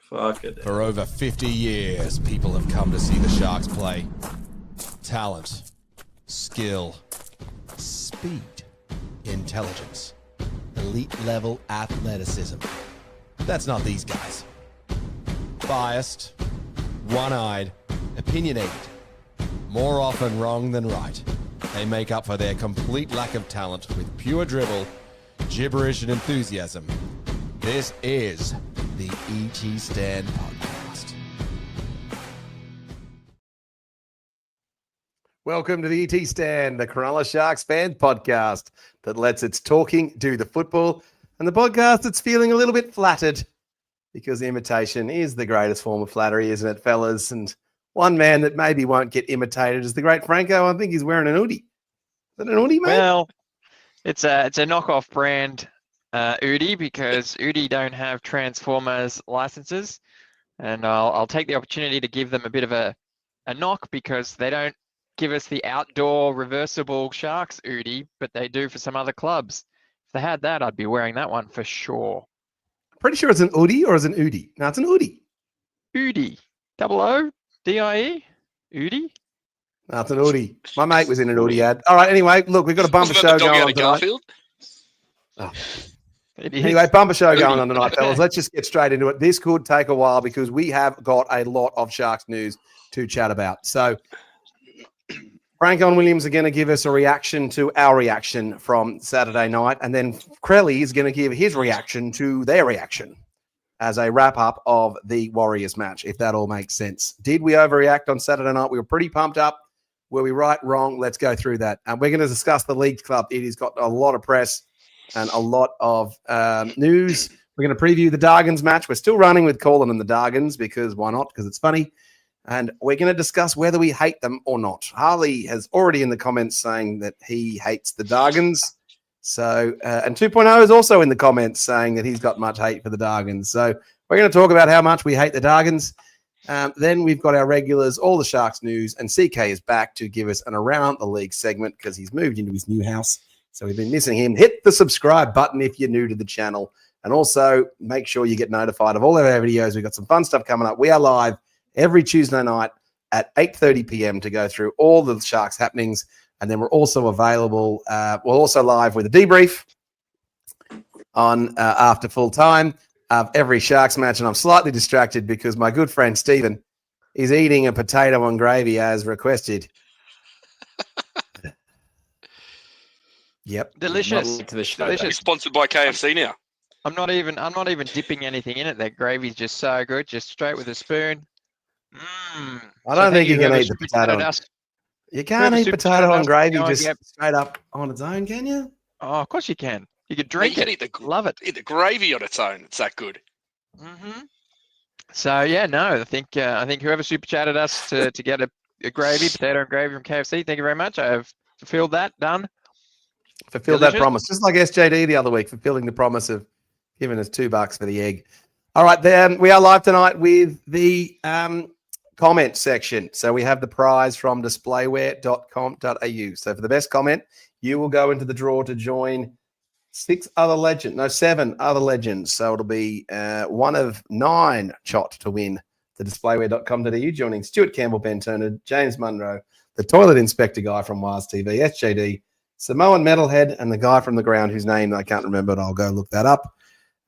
Fuck it. For over 50 years, people have come to see the Sharks play. Talent, skill, speed, intelligence, elite-level athleticism. That's not these guys. Biased, one-eyed, opinionated. More often wrong than right. They make up for their complete lack of talent with pure dribble, gibberish, and enthusiasm. This is the ET Stand Podcast. Welcome to the ET Stand, the Cronulla Sharks fan podcast that lets its talking do the football, and the podcast that's feeling a little bit flattered because imitation is the greatest form of flattery, isn't it, fellas? And one man that maybe won't get imitated is the great Franko. I think he's wearing an hoodie. Is that an hoodie, mate? Well, it's a knockoff brand Udi, because Udi don't have Transformers licenses, and I'll take the opportunity to give them a bit of a knock because they don't give us the outdoor reversible Sharks Udi, but they do for some other clubs. If they had that, I'd be wearing that one for sure. Pretty sure it's an hoodie or is it an Udi? No, it's an hoodie. Udi, OODIE, Udi. No, it's an hoodie. My mate was in an hoodie ad. All right, anyway, look, we've got a bumper show going on tonight. Oh. Anyway, bumper show going on tonight, fellas. Let's just get straight into it. This could take a while because we have got a lot of Sharks news to chat about. So, Franko and Williams are going to give us a reaction to our reaction from Saturday night, and then Crelly is going to give his reaction to their reaction as a wrap-up of the Warriors match, if that all makes sense. Did we overreact on Saturday night? We were pretty pumped up. Were we right, wrong? Let's go through that. And we're going to discuss the League Club. It has got a lot of press and a lot of news. We're going to preview the Dargans match. We're still running with Colin and the Dargans because why not? Because it's funny. And we're going to discuss whether we hate them or not. Harley has already in the comments saying that he hates the Dargans. So, and 2.0 is also in the comments saying that he's got much hate for the Dargans. So we're going to talk about how much we hate the Dargans. Then we've got our regulars, all the Sharks news, and CK is back to give us an Around the League segment because he's moved into his new house. So we've been missing him. Hit the subscribe button if you're new to the channel. And also make sure you get notified of all of our videos. We've got some fun stuff coming up. We are live every Tuesday night at 8:30 p.m. to go through all the Sharks happenings. And then we're also available. We're also live with a debrief on after full time of every Sharks match. And I'm slightly distracted because my good friend Stephen is eating a potato and gravy as requested. Yep. Delicious. Delicious. Sponsored by KFC now. I'm not even dipping anything in it. That gravy's just so good. Just straight with a spoon. I don't think you can eat the potato. You can't eat potato and gravy just straight up on its own, can you? Oh, of course you can. You could drink it. Love it. Eat the gravy on its own. It's that good. Mm-hmm. So yeah, no, I think whoever super chatted us to get a gravy, potato and gravy from KFC. Thank you very much. I have fulfilled that. Done. Fulfilled that promise, just like SJD the other week, fulfilling the promise of giving us $2 for the egg. All right, then we are live tonight with the comment section. So we have the prize from displayware.com.au. So for the best comment, you will go into the draw to join 7 other legends. So it'll be one of 9 shot to win the displayware.com.au, joining Stuart Campbell, Ben Turner, James Munro, the toilet inspector guy from Wise TV, SJD, Samoan Metalhead, and the guy from the ground whose name I can't remember, but I'll go look that up.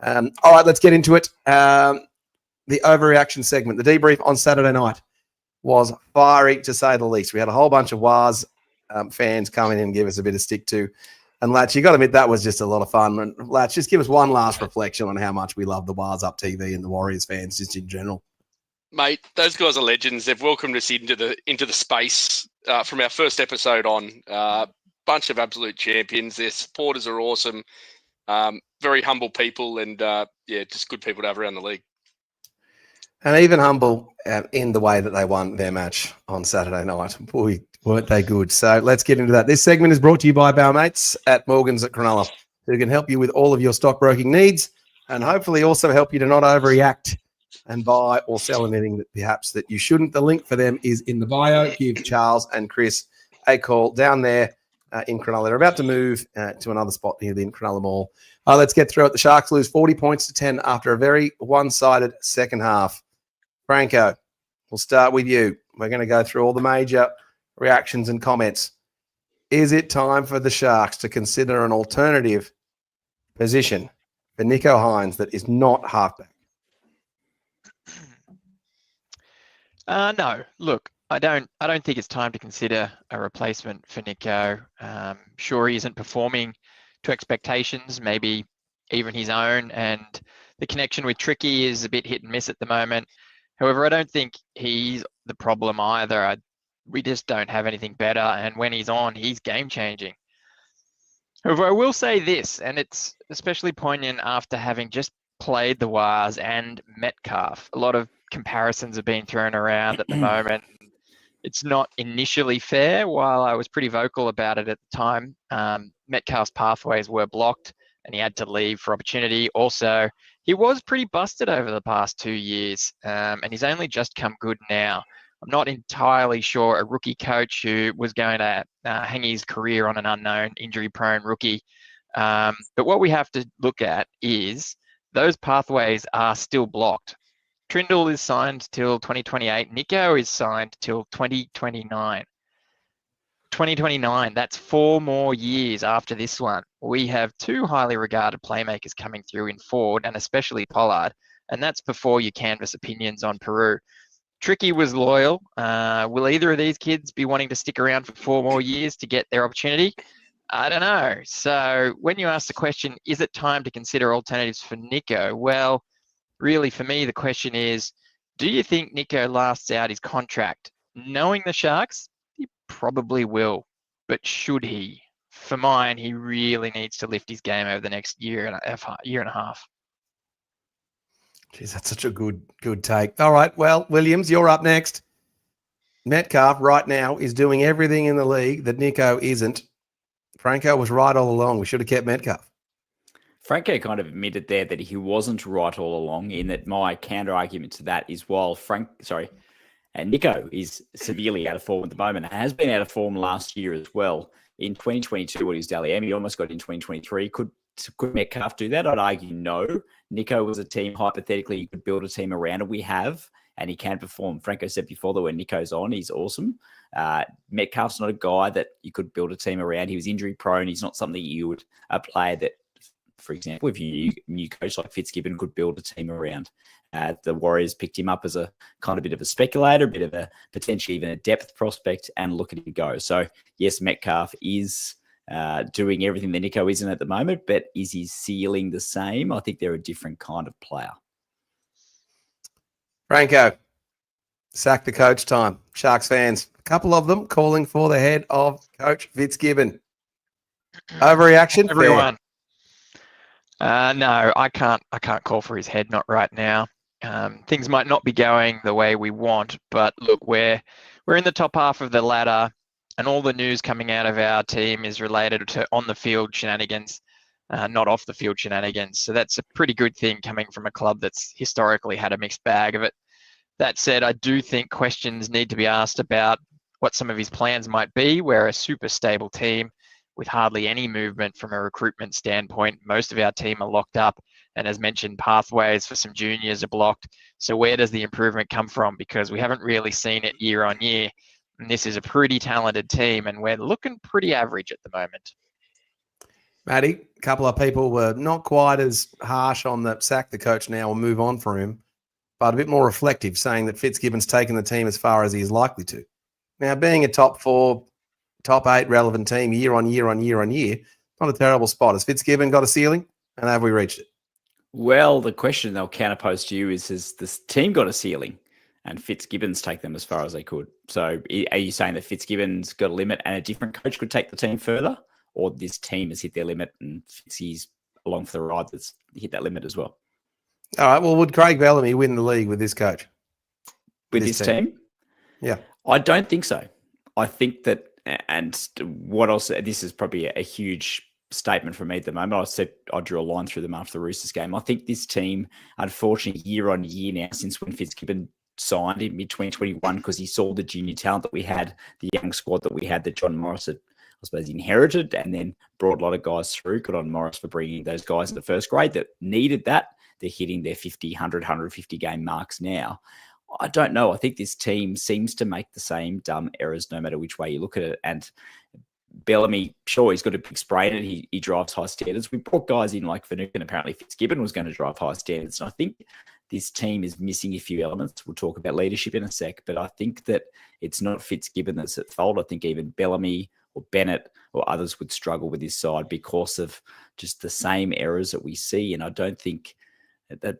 All right, let's get into it. The overreaction segment, the debrief on Saturday night was fiery to say the least. We had a whole bunch of Waz fans come in and give us a bit of stick to. And Latch, you got to admit that was just a lot of fun. And Latch, just give us one last reflection on how much we love the Waz Up TV and the Warriors fans just in general. Mate, those guys are legends. They've welcomed us into the space from our first episode on. Bunch of absolute champions. Their supporters are awesome. Very humble people, and just good people to have around the league. And even humble in the way that they won their match on Saturday night. Boy, weren't they good. So let's get into that. This segment is brought to you by our mates at Morgan's at Cronulla, who can help you with all of your stockbroking needs and hopefully also help you to not overreact and buy or sell anything that perhaps that you shouldn't. The link for them is in the bio. Give Charles and Chris a call down there in Cronulla. They're about to move to another spot near the Cronulla Mall. Let's get through it. The Sharks lose 40 points to 10 after a very one-sided second half. Franko, we'll start with you. We're going to go through all the major reactions and comments. Is it time for the Sharks to consider an alternative position for Nicho Hynes that is not halfback? No. Look, I don't think it's time to consider a replacement for Nicho. Sure, he isn't performing to expectations, maybe even his own, and the connection with Tricky is a bit hit and miss at the moment. However, I don't think he's the problem either. We just don't have anything better, and when he's on, he's game-changing. However, I will say this, and it's especially poignant after having just played the Wars and Metcalf. A lot of comparisons are being thrown around at the moment. It's not initially fair. While I was pretty vocal about it at the time, Metcalf's pathways were blocked and he had to leave for opportunity. Also, he was pretty busted over the past 2 years, and he's only just come good now. I'm not entirely sure a rookie coach who was going to hang his career on an unknown injury-prone rookie. But what we have to look at is those pathways are still blocked. Trindle is signed till 2028. Nicho is signed till 2029. 2029, that's 4 more years after this one. We have 2 highly regarded playmakers coming through in Ford, and especially Pollard, and that's before you canvass opinions on Peru. Tricky was loyal. Will either of these kids be wanting to stick around for 4 more years to get their opportunity? I don't know. So when you ask the question, is it time to consider alternatives for Nicho? Well, really for me, the question is, do you think Nicho lasts out his contract? Knowing the Sharks, he probably will. But should he? For mine, he really needs to lift his game over the next year and a half. Jeez, that's such a good take. All right, well, Williams, you're up next. Metcalf right now is doing everything in the league that Nicho isn't. Franko was right all along. We should have kept Metcalf. Franko kind of admitted there that he wasn't right all along, in that my counter argument to that is while Nicho is severely out of form at the moment, and has been out of form last year as well. In 2022, when he was Dally M, he almost got in 2023. Could Metcalf do that? I'd argue no. Nicho was a team, hypothetically, you could build a team around, and we have, and he can perform. Franko said before that when Nicho's on, he's awesome. Metcalf's not a guy that you could build a team around. He was injury prone. He's not something you would, a player that, for example, if you new coach like Fitzgibbon could build a team around. The Warriors picked him up as a kind of bit of a speculator, a bit of a potentially even a depth prospect, and look at him go. So yes, Metcalf is doing everything that Nicho isn't at the moment, but is his ceiling the same? I think they're a different kind of player. Franko, sack the coach time. Sharks fans, a couple of them calling for the head of Coach Fitzgibbon. Overreaction, everyone. No, I can't call for his head, not right now. Things might not be going the way we want, but look, we're in the top half of the ladder, and all the news coming out of our team is related to on-the-field shenanigans, not off-the-field shenanigans. So that's a pretty good thing coming from a club that's historically had a mixed bag of it. That said, I do think questions need to be asked about what some of his plans might be. We're a super stable team with hardly any movement from a recruitment standpoint. Most of our team are locked up, and as mentioned, pathways for some juniors are blocked. So where does the improvement come from? Because we haven't really seen it year on year. And this is a pretty talented team, and we're looking pretty average at the moment. Matty, a couple of people were not quite as harsh on the sack the coach now or move on for him, but a bit more reflective, saying that Fitzgibbon's taken the team as far as he is likely to. Now, being a top 4, top 8 relevant team year on year on year on year, not a terrible spot. Has Fitzgibbon got a ceiling, and have we reached it? Well, the question they'll counterpose to you is, has this team got a ceiling? And Fitzgibbon's take them as far as they could. So are you saying that Fitzgibbon's got a limit and a different coach could take the team further? Or this team has hit their limit and Fitzy's along for the ride that's hit that limit as well? All right, well, would Craig Bellamy win the league with this coach? With this team? Yeah. I don't think so. I think that, and what else, this is probably a huge statement from me at the moment. I said I drew a line through them after the Roosters game. I think this team, unfortunately, year on year now, since when Fitzgibbon signed in mid-2021, because he saw the junior talent that we had, the young squad that we had, that John Morris had suppose, inherited and then brought a lot of guys through. Good on Morris for bringing those guys into first grade that needed that. They're hitting their 50, 100, 150 game marks now. I don't know. I think this team seems to make the same dumb errors no matter which way you look at it. And Bellamy, sure, he's got a big sprain and he drives high standards. We brought guys in like Finucane. Apparently Fitzgibbon was going to drive high standards. And I think this team is missing a few elements. We'll talk about leadership in a sec, but I think that it's not Fitzgibbon that's at fault. I think even Bellamy or Bennett or others would struggle with this side because of just the same errors that we see. And I don't think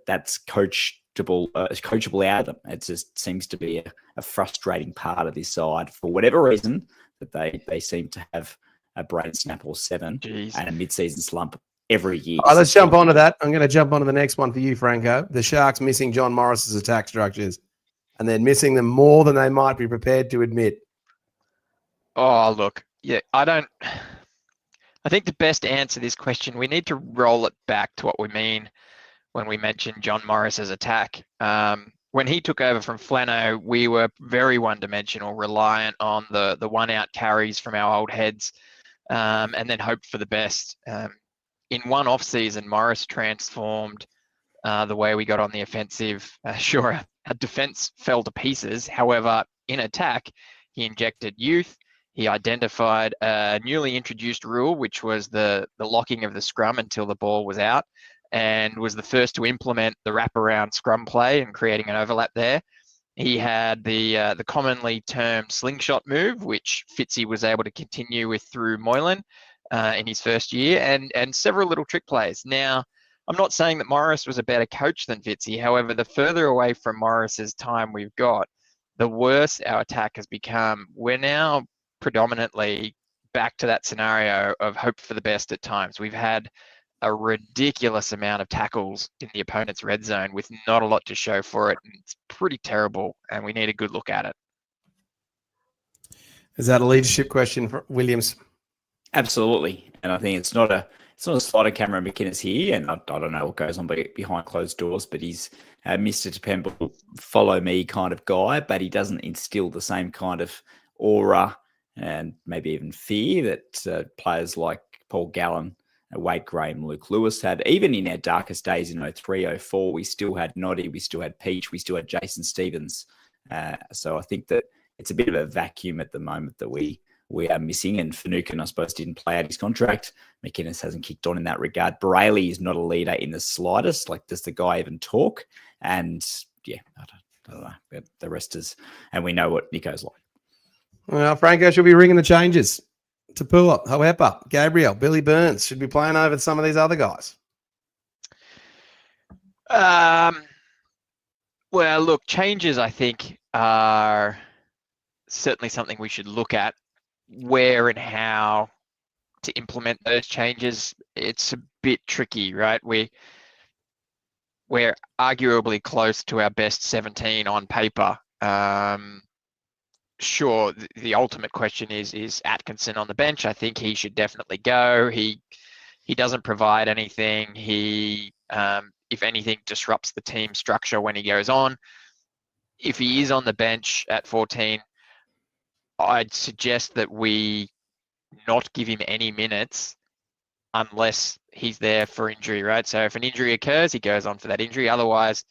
that's coachable out of them. It just seems to be a frustrating part of this side for whatever reason that they seem to have a brain snap or 7 and a mid-season slump every year. All right, let's jump onto that. I'm going to jump onto the next one for you, Franco. The Sharks missing John Morris's attack structures and then missing them more than they might be prepared to admit. Oh, look, yeah, I think the best answer to this question, we need to roll it back to what we mean when we mention John Morris's attack. When he took over from Flano, we were very one-dimensional, reliant on the one-out carries from our old heads, and then hoped for the best. In one off-season, Morris transformed the way we got on the offensive. Sure, our defense fell to pieces. However, in attack, he injected youth. He identified a newly introduced rule, which was the locking of the scrum until the ball was out, and was the first to implement the wraparound scrum play and creating an overlap there. He had the commonly termed slingshot move, which Fitzy was able to continue with through Moylan in his first year, and several little trick plays. Now, I'm not saying that Morris was a better coach than Fitzy. However, the further away from Morris's time we've got, the worse our attack has become. We're now predominantly back to that scenario of hope for the best at times. We've had a ridiculous amount of tackles in the opponent's red zone with not a lot to show for it. And it's pretty terrible, and we need a good look at it. Is that a leadership question for Williams? Absolutely. And I think it's not a slight of Cameron McInnes here, and I don't know what goes on behind closed doors, but he's Mr. Dependable, follow me kind of guy, but he doesn't instill the same kind of aura and maybe even fear that players like Paul Gallen, Wade Graham, Luke Lewis had. Even in our darkest days in 03, 04, we still had Noddy, we still had Peach, we still had Jason Stevens. So I think that it's a bit of a vacuum at the moment that we are missing, and Finucane, I suppose, didn't play out his contract. McInnes hasn't kicked on in that regard. Brayley is not a leader in the slightest. Like, does the guy even talk? And yeah, I don't know. But the rest is, and we know what Nico's like. Well, Franco should be ringing the changes. Tapua, Hoepa, Gabriel, Billy Burns should be playing over some of these other guys. Well, look, changes, I think, are certainly something we should look at. Where and how to implement those changes, it's a bit tricky, right? We're arguably close to our best 17 on paper. Sure, the ultimate question is Atkinson on the bench. I think he should definitely go. He doesn't provide anything. He, if anything, disrupts the team structure when he goes on. If he is on the bench at 14, I'd suggest that we not give him any minutes unless he's there for injury, right? So if an injury occurs, he goes on for that injury. Otherwise,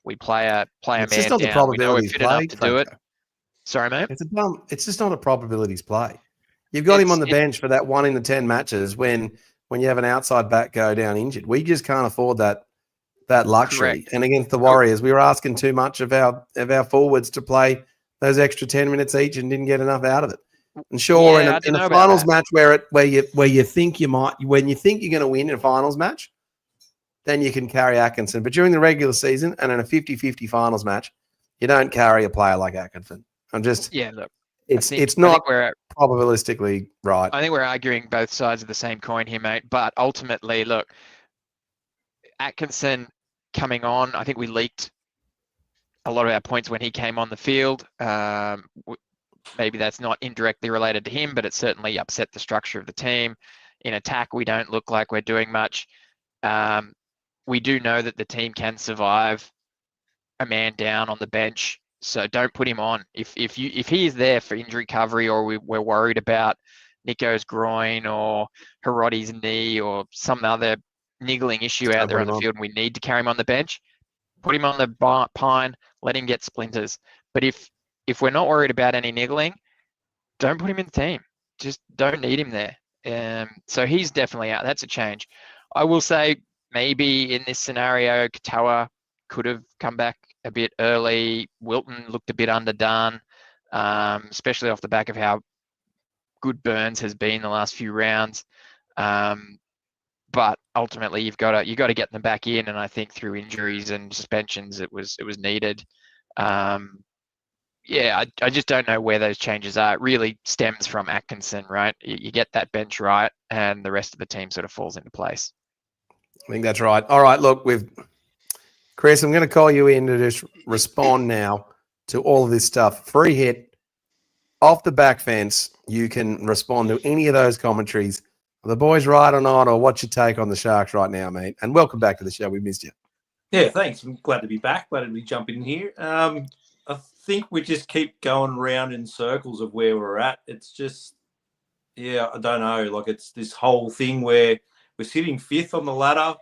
we play a man down. We know we're fit enough to do it. Sorry, mate. It's just not a probabilities play. You've got him on the bench for that 1 in 10 matches when you have an outside back go down injured. We just can't afford that luxury. Correct. And against the Warriors, we were asking too much of our forwards to play those extra 10 minutes each and didn't get enough out of it. And sure, in a finals match where you think you might, when you think you're going to win in a finals match, then you can carry Atkinson. But during the regular season and in a 50-50 finals match, you don't carry a player like Atkinson. Look, it's not probabilistically right. I think we're arguing both sides of the same coin here, mate. But ultimately, look, Atkinson coming on, I think we leaked a lot of our points when he came on the field. Maybe that's not indirectly related to him, but it certainly upset the structure of the team. In attack, we don't look like we're doing much. We do know that the team can survive a man down on the bench, so don't put him on. If he is there for injury recovery, or we're worried about Nico's groin or Hirotti's knee or some other niggling issue out there on the field and we need to carry him on the bench, put him on the pine, let him get splinters. But if we're not worried about any niggling, don't put him in the team. Just don't need him there. So he's definitely out. That's a change. I will say maybe in this scenario, Katoa could have come back a bit early. Wilton looked a bit underdone, especially off the back of how good Burns has been the last few rounds. But ultimately, you've got to get them back in, and I think through injuries and suspensions, it was needed. I just don't know where those changes are. It really stems from Atkinson, right? You get that bench right, and the rest of the team sort of falls into place. I think that's right. All right, look, Chris, I'm going to call you in to just respond now to all of this stuff. Free hit, off the back fence. You can respond to any of those commentaries. Are the boys right or not, or what's your take on the Sharks right now, mate? And welcome back to the show. We missed you. Yeah, thanks. I'm glad to be back. Glad to be jumping here. I think we just keep going around in circles of where we're at. It's just, I don't know. Like, it's this whole thing where we're sitting fifth on the ladder.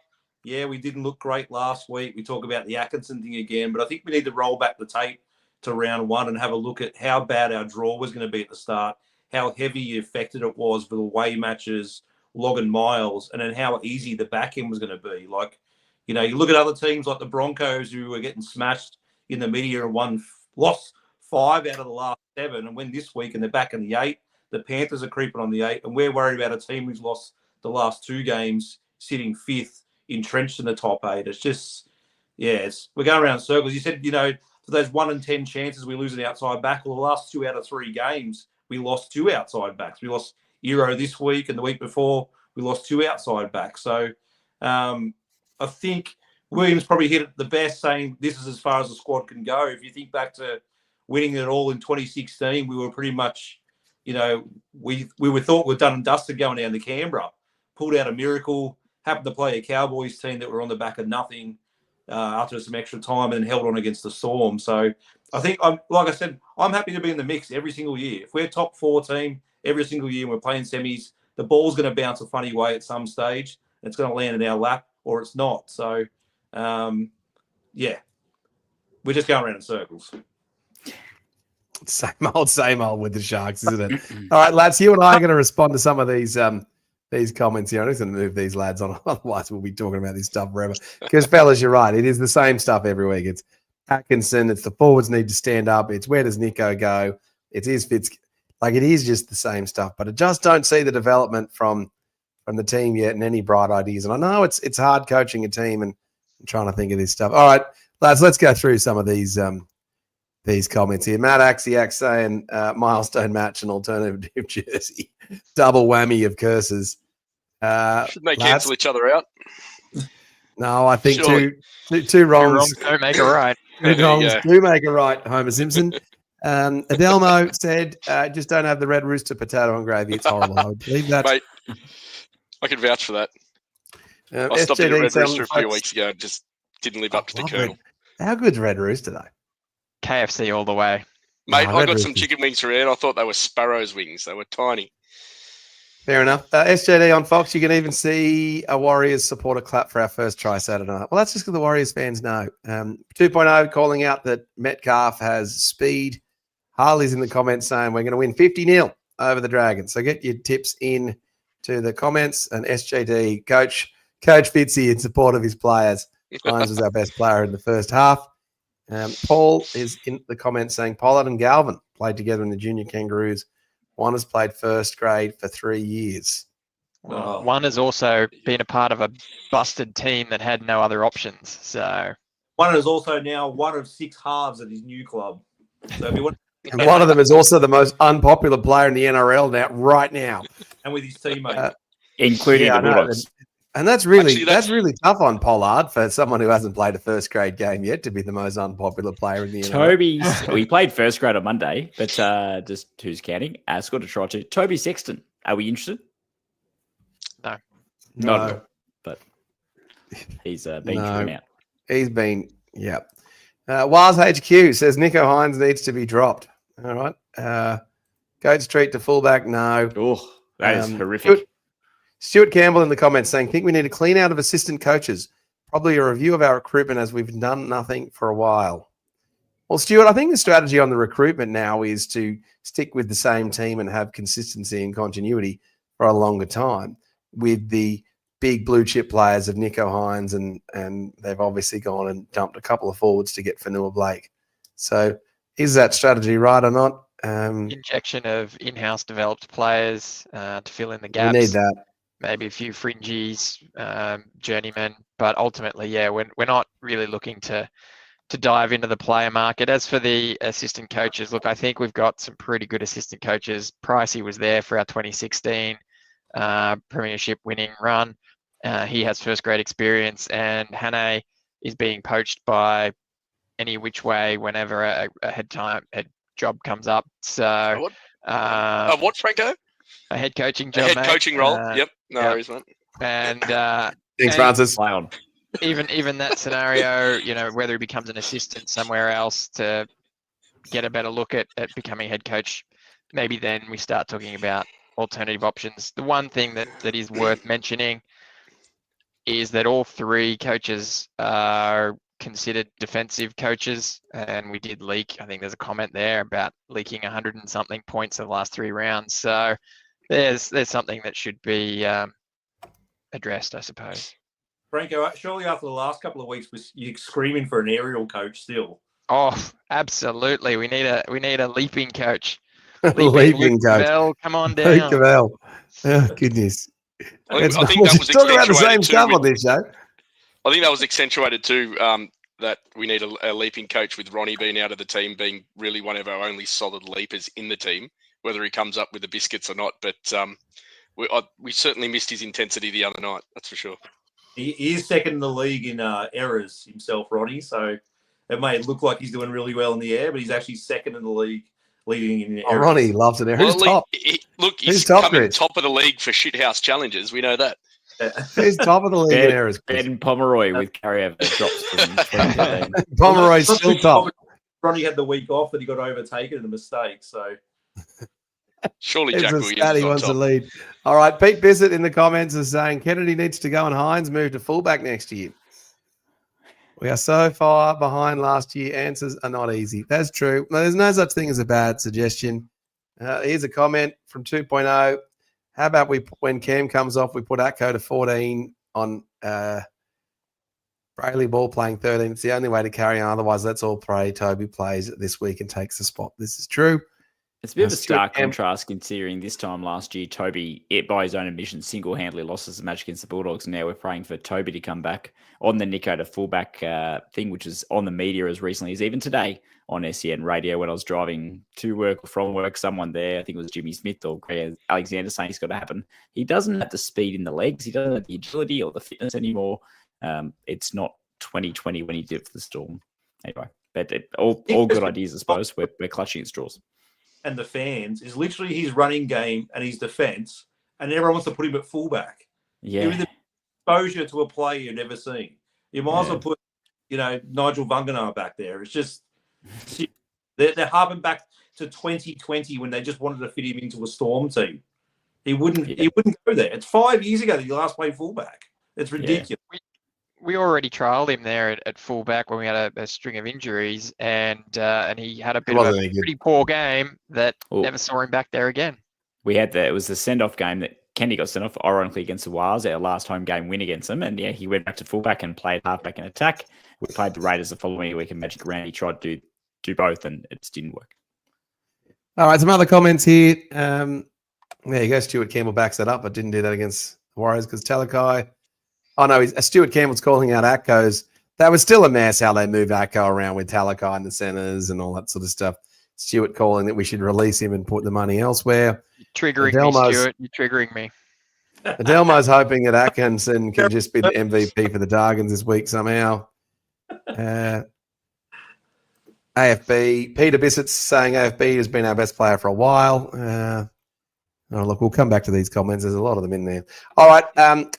Yeah, we didn't look great last week. We talk about the Atkinson thing again, but I think we need to roll back the tape to round one and have a look at how bad our draw was going to be at the start, how heavy affected it was for the away matches, logging miles, and then how easy the back end was going to be. Like, you look at other teams like the Broncos who were getting smashed in the media and lost 5 out of the last 7 and win this week and they're back in the 8. The Panthers are creeping on the 8, and we're worried about a team who's lost the last 2 games, sitting 5th, entrenched in the top 8. It's just, we're going around in circles. You said, for those 1 in 10 chances we lose an outside back. Well, the last 2 out of 3 games, we lost 2 outside backs. We lost Euro this week, and the week before, we lost 2 outside backs. So I think Williams probably hit it the best, saying this is as far as the squad can go. If you think back to winning it all in 2016, we were pretty much, we were thought we're done and dusted going down to Canberra. Pulled out a miracle, happened to play a Cowboys team that were on the back of nothing after some extra time and held on against the Storm. So I think, like I said, I'm happy to be in the mix every single year. If we're top 4 team every single year and we're playing semis, the ball's going to bounce a funny way at some stage. And it's going to land in our lap or it's not. So, we're just going around in circles. Same old with the Sharks, isn't it? All right, lads, you and I are going to respond to some of these comments here. I'm just going to move these lads on, otherwise we'll be talking about this stuff forever. Because, fellas, you're right. It is the same stuff every week. It's Atkinson. It's the forwards need to stand up. It's where does Nico go? It is Fitz. Like, it is just the same stuff. But I just don't see the development from the team yet and any bright ideas. And I know it's hard coaching a team and trying to think of this stuff. All right, lads, let's go through some of these comments here. Matt Axiak saying milestone match and alternative jersey. Double whammy of curses. Should they cancel each other out? No, I think two wrongs don't make a right. Two wrongs do make a right, Homer Simpson. Adelmo said, just don't have the red rooster potato and gravy. It's horrible. I would believe that. Mate, I can vouch for that. I stopped at a red rooster a few weeks ago and just didn't live up to the kernel. How good's red rooster, though? KFC all the way. Mate, I got some chicken wings from it. I thought they were Sparrow's wings. They were tiny. Fair enough. SJD on Fox, you can even see a Warriors supporter clap for our first try Saturday night. Well, that's just because the Warriors fans know. 2.0 calling out that Metcalf has speed. Harley's in the comments saying we're going to win 50-0 over the Dragons. So get your tips in to the comments. And SJD, Coach Fitzy in support of his players. Hines was our best player in the first half. Paul is in the comments saying Pollard and Galvin played together in the junior Kangaroos. One has played first grade for 3 years. Well, one has also been a part of a busted team that had no other options. So one is also now one of 6 halves at his new club. So if you want, and one of them is also the most unpopular player in the NRL right now, and with his teammates, including the Bulldogs. And that's really tough on Pollard for someone who hasn't played a first grade game yet to be the most unpopular player in the NRL. We played first grade on Monday, but just who's counting? Scored a try to Toby Sexton. Are we interested? No. Not at all, but he's been driven out. He's been, yeah. Wiles HQ says Nico Hines needs to be dropped. All right. Goats treat to fullback, no. That is horrific. Stuart Campbell in the comments saying, think we need a clean out of assistant coaches. Probably a review of our recruitment as we've done nothing for a while. Well, Stuart, I think the strategy on the recruitment now is to stick with the same team and have consistency and continuity for a longer time with the big blue chip players of Nico Hines, and they've obviously gone and dumped a couple of forwards to get Fanua Blake. So is that strategy right or not? Injection of in-house developed players to fill in the gaps. We need that. Maybe a few fringies, journeymen, but ultimately, yeah, we're not really looking to dive into the player market. As for the assistant coaches, look, I think we've got some pretty good assistant coaches. Pricey was there for our 2016 premiership winning run. He has first grade experience, and Hannay is being poached by any which way whenever a head job comes up. So what, Franco? A head coaching job, head coaching role. Yep. No worries, mate. And thanks, Francis. Even that scenario, whether he becomes an assistant somewhere else to get a better look at becoming head coach, maybe then we start talking about alternative options. The one thing that is worth mentioning is that all three coaches are considered defensive coaches, and we did leak. I think there's a comment there about leaking 100 and something points of the last 3 rounds. So there's something that should be addressed, I suppose. Franco, surely after the last couple of weeks, you're screaming for an aerial coach still. Oh, absolutely. We need a leaping coach. Leaping coach. Cavell, come on down. Luke Cavell. Oh, goodness. I think that was talking about the same stuff on this show. I think that was accentuated too, that we need a leaping coach, with Ronnie being out of the team, being really one of our only solid leapers in the team, whether he comes up with the biscuits or not. But we certainly missed his intensity the other night, that's for sure. He is second in the league in errors himself, Ronnie. So it may look like he's doing really well in the air, but he's actually second in the league, leading in errors. Ronnie loves it. Who's top? He's coming top of the league for shithouse challenges. We know that. Who's top of the league in errors? Ben Pomeroy with carryover drops from 2015. Pomeroy's still top. Ronnie had the week off that he got overtaken in a mistake. So surely Jack Williams Scotty wants to lead. All right, Pete Bissett in the comments is saying Kennedy needs to go and Hines move to fullback next year. We are so far behind last year. Answers are not easy. That's true. No, there's no such thing as a bad suggestion. Here's a comment from 2.0. How about when Cam comes off, we put Atco to 14 on Brayley Ball playing 13. It's the only way to carry on. Otherwise, let's all pray Toby plays this week and takes the spot. This is true. It's a bit of a stark contrast considering this time last year, Toby, by his own admission, single-handedly lost us the match against the Bulldogs. And now we're praying for Toby to come back on the Nico to fullback thing, which is on the media as recently as even today on SEN radio when I was driving to work or from work. Someone there, I think it was Jimmy Smith or Greg Alexander, saying it's got to happen. He doesn't have the speed in the legs. He doesn't have the agility or the fitness anymore. It's not 2020 when he did it for the Storm. Anyway, but all good ideas, I suppose. We're clutching at straws. And the fans is literally his running game and his defense, and everyone wants to put him at fullback. Yeah. Give him the exposure to a player you've never seen. You might as well put, Nigel Vunganar back there. It's just they're harping back to 2020 when they just wanted to fit him into a Storm team. He wouldn't go there. It's 5 years ago that he last played fullback. It's ridiculous. Yeah. We already trialled him there at fullback when we had a string of injuries, and he had a bit of a pretty poor game that never saw him back there again. We had it was the send-off game that Kenny got sent off, ironically, against the Wales, our last home game win against them. And he went back to fullback and played halfback and attack. We played the Raiders the following week, and Magic Randy tried to do both, and it just didn't work. All right, some other comments here. There you go. Stuart Campbell backs that up, but didn't do that against the Warriors because Talakai. Oh, no, Stuart Campbell's calling out Atco's. That was still a mess how they moved Atco around with Talakai in the centres and all that sort of stuff. Stuart calling that we should release him and put the money elsewhere. You're triggering me, Stuart. You're triggering me. Adelmo's hoping that Atkinson can just be the MVP for the Dargans this week somehow. AFB. Peter Bissett's saying AFB has been our best player for a while. Look, we'll come back to these comments. There's a lot of them in there. All right,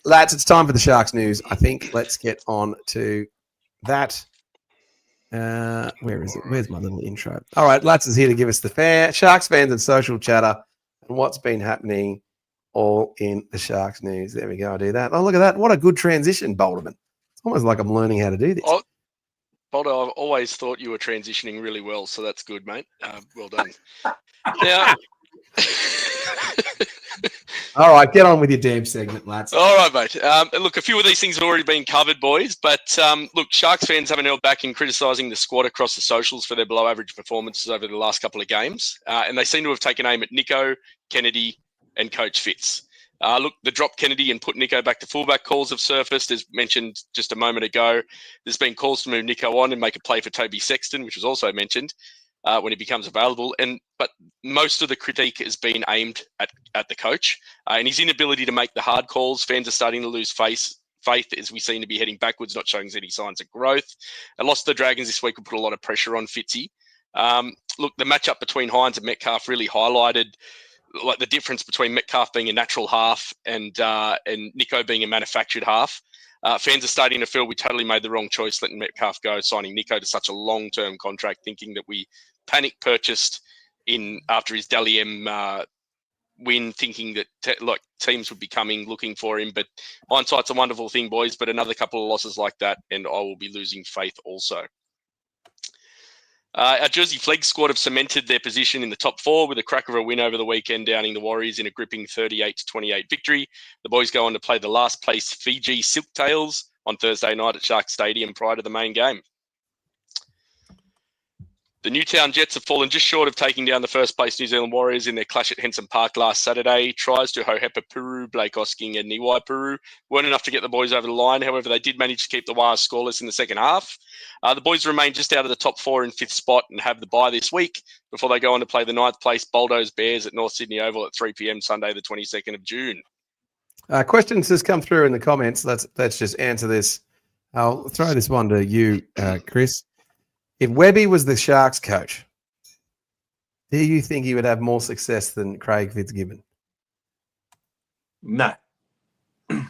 lads, it's time for the Sharks news. I think let's get on to that. Where is it? Where's my little intro? All right, Lats is here to give us the Sharks fans and social chatter and what's been happening all in the Sharks news. There we go. I do that. Oh, look at that. What a good transition, Bolderman. It's almost like I'm learning how to do this. Oh, Boldo, I've always thought you were transitioning really well, so that's good, mate. Well done. Now, All right, get on with your damn segment, lads. all right, mate. Look, a few of these things have already been covered, boys. But look, Sharks fans haven't held back in criticising the squad across the socials for their below-average performances over the last couple of games, and they seem to have taken aim at Nico, Kennedy, and Coach Fitz. Look, the drop Kennedy and put Nico back to fullback calls have surfaced, as mentioned just a moment ago. There's been calls to move Nico on and make a play for Toby Sexton, which was also mentioned when he becomes available. But most of the critique has been aimed at the coach and his inability to make the hard calls. Fans are starting to lose faith as we seem to be heading backwards, not showing any signs of growth. A loss to the Dragons this week will put a lot of pressure on Fitzy. Look, the matchup between Hines and Metcalf really highlighted like the difference between Metcalf being a natural half and Nico being a manufactured half. Fans are starting to feel we totally made the wrong choice letting Metcalf go, signing Nico to such a long-term contract, thinking that we panic purchased after his Dally M win, thinking that teams would be coming looking for him. But hindsight's a wonderful thing, boys. But another couple of losses like that, and I will be losing faith also. Our Jersey Flegg squad have cemented their position in the top four with a crack of a win over the weekend, downing the Warriors in a gripping 38-28 victory. The boys go on to play the last place Fiji Silktails on Thursday night at Shark Stadium prior to the main game. The Newtown Jets have fallen just short of taking down the first place New Zealand Warriors in their clash at Henson Park last Saturday. Tries to Hohepa Puru, Blake Osking and Niwai Puru weren't enough to get the boys over the line. However, they did manage to keep the Wires scoreless in the second half. The boys remain just out of the top four in fifth spot and have the bye this week before they go on to play the ninth place Boldo's Bears at North Sydney Oval at 3 p.m. Sunday, the 22nd of June. Questions just come through in the comments. Let's just answer this. I'll throw this one to you, Chris. If Webby was the Sharks coach, do you think he would have more success than Craig Fitzgibbon? No.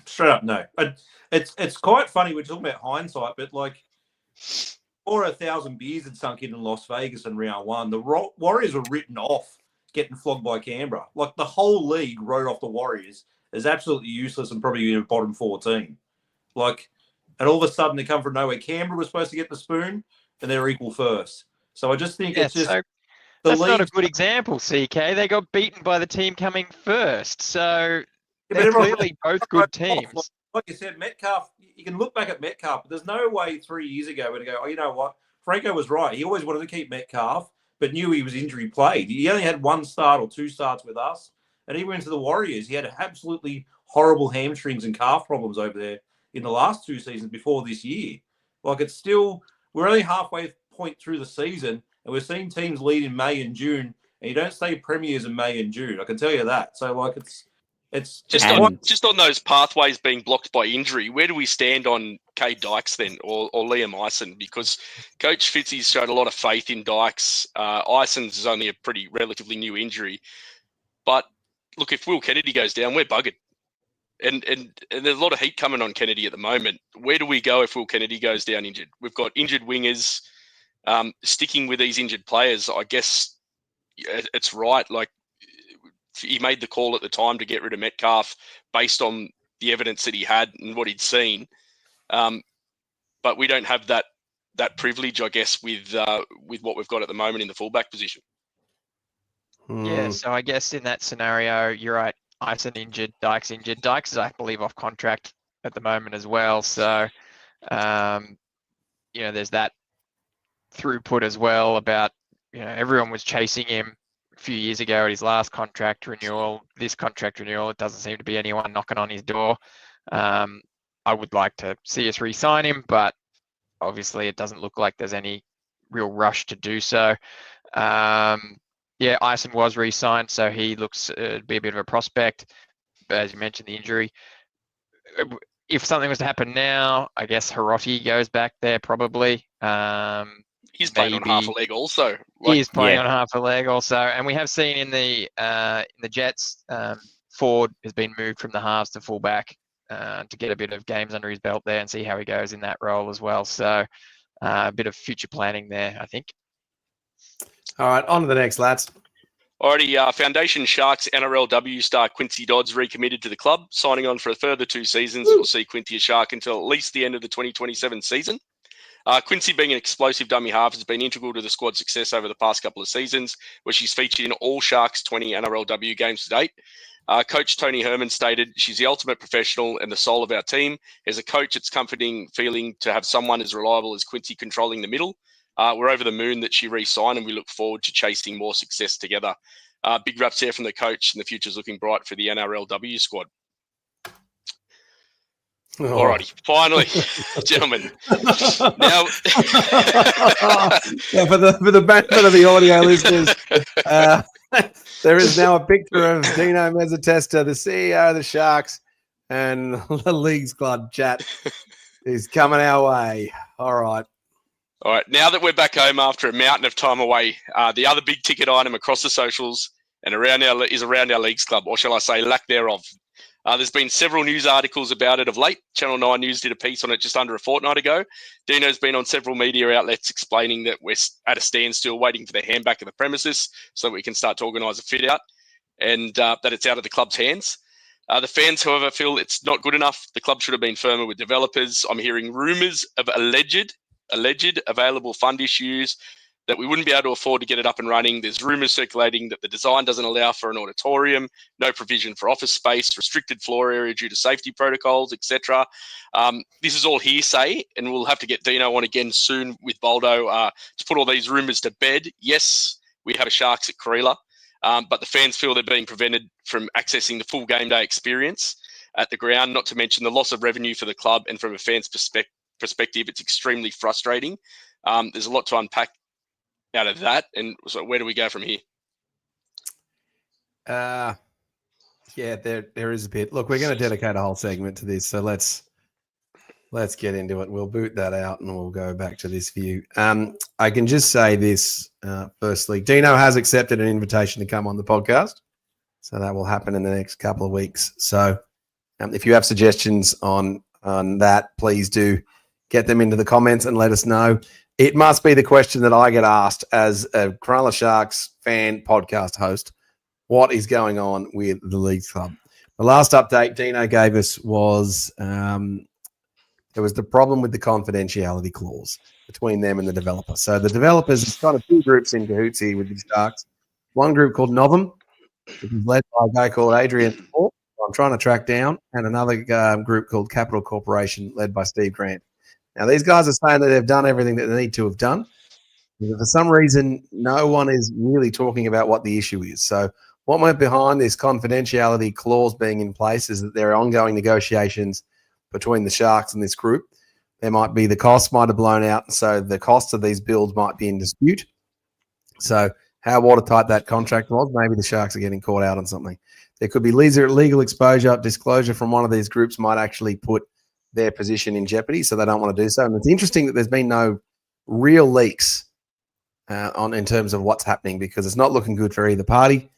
Straight up, no. It's quite funny. We're talking about hindsight, but like, or 1,000 beers had sunk in Las Vegas in round one. The Warriors were written off getting flogged by Canberra. Like, the whole league wrote off the Warriors as absolutely useless and probably in a bottom 14. Like, and all of a sudden they come from nowhere. Canberra was supposed to get the spoon, and they're equal first. So I just think it's just... So that's not a good example, CK. They got beaten by the team coming first. So they're clearly both good teams. Like you said, Metcalf, you can look back at Metcalf, but there's no way 3 years ago to go, oh, you know what? Franko was right. He always wanted to keep Metcalf, but knew he was injury plagued. He only had 1 start or 2 starts with us. And he went to the Warriors. He had absolutely horrible hamstrings and calf problems over there in the last 2 seasons before this year. Like, it's still... We're only halfway point through the season, and we're seeing teams lead in May and June, and you don't stay premiers in May and June. I can tell you that. So, like, it's just on those pathways being blocked by injury. Where do we stand on Kay Dykes then, or Liam Eisen? Because Coach Fitzy's showed a lot of faith in Dykes. Eisen's is only a pretty relatively new injury, but look, if Will Kennedy goes down, we're buggered. And there's a lot of heat coming on Kennedy at the moment. Where do we go if Will Kennedy goes down injured? We've got injured wingers. Sticking with these injured players, I guess it's right. Like, he made the call at the time to get rid of Metcalf based on the evidence that he had and what he'd seen. But we don't have that privilege, I guess, with what we've got at the moment in the fullback position. Yeah, so I guess in that scenario, you're right. Eisen injured, Dykes injured. Dykes is, I believe, off contract at the moment as well. So, there's that throughput as well about, everyone was chasing him a few years ago at his last contract renewal. This contract renewal, it doesn't seem to be anyone knocking on his door. I would like to see us re-sign him, but obviously it doesn't look like there's any real rush to do so. Yeah, Eisen was re-signed, so he looks to be a bit of a prospect. But as you mentioned, the injury. If something was to happen now, I guess Hiroti goes back there probably. He's playing on half a leg also. He is playing on half a leg also. And we have seen in the Jets, Ford has been moved from the halves to fullback to get a bit of games under his belt there and see how he goes in that role as well. So a bit of future planning there, I think. All right, on to the next, lads. Already, Foundation Sharks NRLW star Quincy Dodds recommitted to the club, signing on for a further 2 seasons. It will see Quincy a Shark until at least the end of the 2027 season. Quincy, being an explosive dummy half, has been integral to the squad's success over the past couple of seasons, where she's featured in all Sharks 20 NRLW games to date. Coach Tony Herman stated, "She's the ultimate professional and the soul of our team. As a coach, it's comforting feeling to have someone as reliable as Quincy controlling the middle. We're over the moon that she re-signed, and we look forward to chasing more success together." Big raps there from the coach, and the future's looking bright for the NRLW squad. Oh. Alrighty, finally, gentlemen. Now, yeah, for the benefit of the audio listeners, there is now a picture of Dino Mezzatesta, the CEO of the Sharks, and the Leagues Club chat is coming our way. All right. Now that we're back home after a mountain of time away, the other big ticket item across the socials and around our Leagues Club, or shall I say lack thereof. There's been several news articles about it of late. Channel 9 News did a piece on it just under a fortnight ago. Dino's been on several media outlets explaining that we're at a standstill waiting for the hand back of the premises so that we can start to organise a fit out, and that it's out of the club's hands. The fans, however, feel it's not good enough. The club should have been firmer with developers. I'm hearing rumours of alleged available fund issues, that we wouldn't be able to afford to get it up and running. There's rumours circulating that the design doesn't allow for an auditorium, no provision for office space, restricted floor area due to safety protocols, etc. This is all hearsay, and we'll have to get Dino on again soon with Boldo to put all these rumours to bed. Yes, we have a Sharks at Cronulla, but the fans feel they're being prevented from accessing the full game day experience at the ground, not to mention the loss of revenue for the club, and from a fan's perspective, it's extremely frustrating. There's a lot to unpack out of that, and so where do we go from here? Yeah, there is a bit. Look, we're going to dedicate a whole segment to this, so let's get into it. We'll boot that out and we'll go back to this view. I can just say this firstly. Dino has accepted an invitation to come on the podcast, so that will happen in the next couple of weeks. So if you have suggestions on that, please do get them into the comments and let us know. It must be the question that I get asked as a Cronulla Sharks fan podcast host. What is going on with the Leagues Club? The last update Dino gave us was there was the problem with the confidentiality clause between them and the developer. So the developers, it's kind of 2 groups in cahoots here with the Sharks. One group called Novum, which is led by a guy called Adrian Thorpe, who I'm trying to track down, and another group called Capital Corporation, led by Steve Grant. Now, these guys are saying that they've done everything that they need to have done. But for some reason, no one is really talking about what the issue is. So what went behind this confidentiality clause being in place is that there are ongoing negotiations between the Sharks and this group. There might be the costs might have blown out, so the costs of these builds might be in dispute. So how watertight that contract was, maybe the Sharks are getting caught out on something. There could be legal exposure, disclosure from one of these groups might actually put their position in jeopardy, so they don't want to do so. And it's interesting that there's been no real leaks in terms of what's happening, because it's not looking good for either party.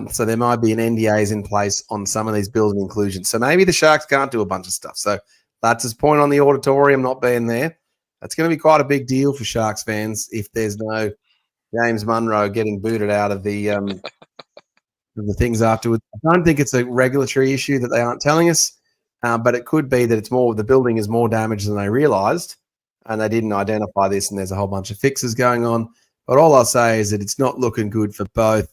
So there might be an NDAs in place on some of these building inclusions. So maybe the Sharks can't do a bunch of stuff. So that's his point on the auditorium not being there. That's going to be quite a big deal for Sharks fans if there's no James Munro getting booted out of the things afterwards. I don't think it's a regulatory issue that they aren't telling us. But it could be that it's more the building is more damaged than they realised, and they didn't identify this, and there's a whole bunch of fixes going on. But all I'll say is that it's not looking good for both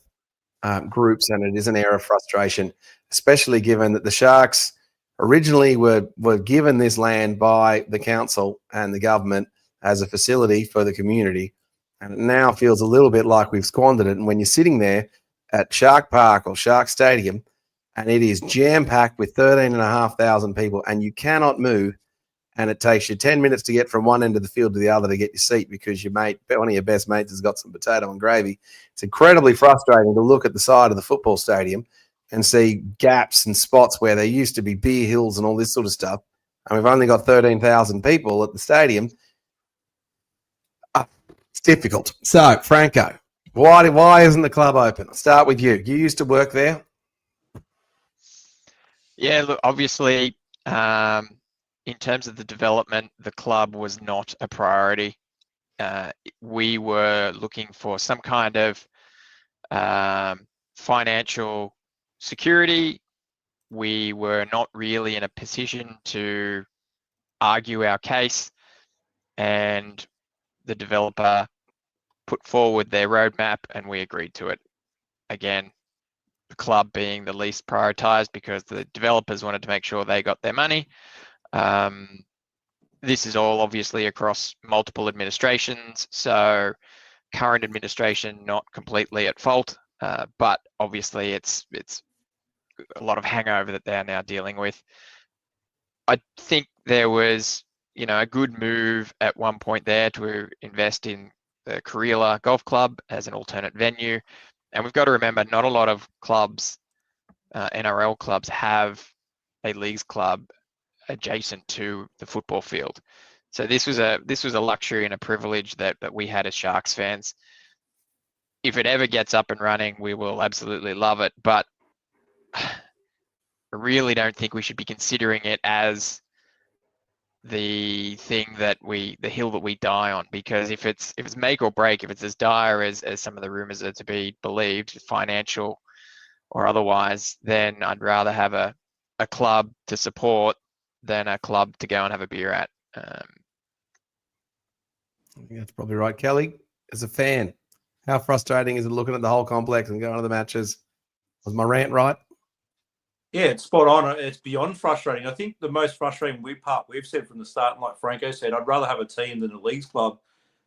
groups, and it is an area of frustration, especially given that the Sharks originally were given this land by the council and the government as a facility for the community, and it now feels a little bit like we've squandered it. And when you're sitting there at Shark Park or Shark Stadium, and it is jam-packed with 13,500 people, and you cannot move, and it takes you 10 minutes to get from one end of the field to the other to get your seat because one of your best mates has got some potato and gravy. It's incredibly frustrating to look at the side of the football stadium and see gaps and spots where there used to be beer hills and all this sort of stuff, and we've only got 13,000 people at the stadium. It's difficult. So, Franco, why isn't the club open? I'll start with you. You used to work there. Yeah, look, obviously, in terms of the development, the club was not a priority. We were looking for some kind of financial security. We were not really in a position to argue our case, and the developer put forward their roadmap and we agreed to it. Again, the club being the least prioritized because the developers wanted to make sure they got their money. This is all obviously across multiple administrations, so current administration not completely at fault, but obviously it's a lot of hangover that they're now dealing with. I think there was, a good move at one point there to invest in the Cronulla Golf Club as an alternate venue. And we've got to remember, not a lot of clubs, NRL clubs, have a leagues club adjacent to the football field. So this was a luxury and a privilege that we had as Sharks fans. If it ever gets up and running, we will absolutely love it. But I really don't think we should be considering it as the thing that the hill that we die on, because if it's make or break, if it's as dire as some of the rumors are to be believed, financial or otherwise, then I'd rather have a club to support than a club to go and have a beer at. I think that's probably right. Kelly, as a fan, how frustrating is it looking at the whole complex and going to the matches? Was my rant right? Yeah, it's spot on. It's beyond frustrating. I think the most frustrating part we've said from the start, and like Franko said, I'd rather have a team than a leagues club,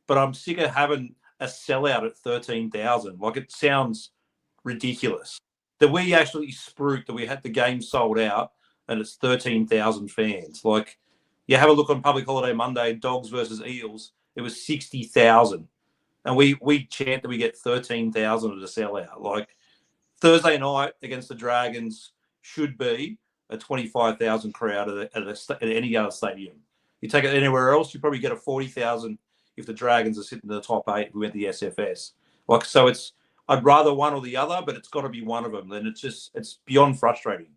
but I'm sick of having a sellout at 13,000. Like, it sounds ridiculous that we actually spruiked that we had the game sold out and it's 13,000 fans. Like, you have a look on Public Holiday Monday, Dogs versus Eels, it was 60,000. And we chant that we get 13,000 at a sellout. Like, Thursday night against the Dragons should be a 25,000 crowd at any other stadium. You take it anywhere else, you probably get a 40,000 if the Dragons are sitting in the top 8. We went to the SFS. Like, so I'd rather one or the other, but it's got to be one of them. Then it's beyond frustrating.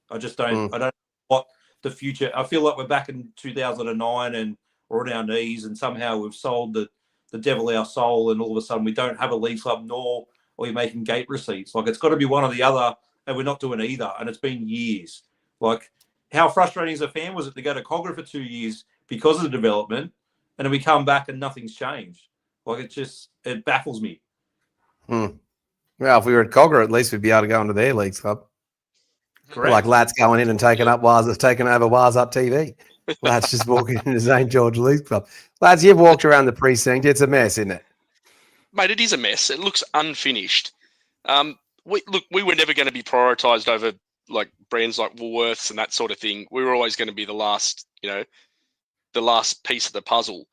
I just don't. I don't know what the future. I feel like we're back in 2009 and we're on our knees, and somehow we've sold the devil our soul, and all of a sudden we don't have a league club, nor are we making gate receipts. Like, it's got to be one or the other. And we're not doing either. And it's been years. Like, how frustrating as a fan was it to go to Cogra for 2 years because of the development, and then we come back and nothing's changed? Like, it baffles me. Well, if we were at Cogra, at least we'd be able to go into their leagues club. Correct. Like Lat's going in and taking over Waz Up TV. Lat's just walking into St. George Leagues Club. Lads, you've walked around the precinct. It's a mess, isn't it? Mate, it is a mess. It looks unfinished. We were never going to be prioritised over like brands like Woolworths and that sort of thing. We were always going to be the last piece of the puzzle.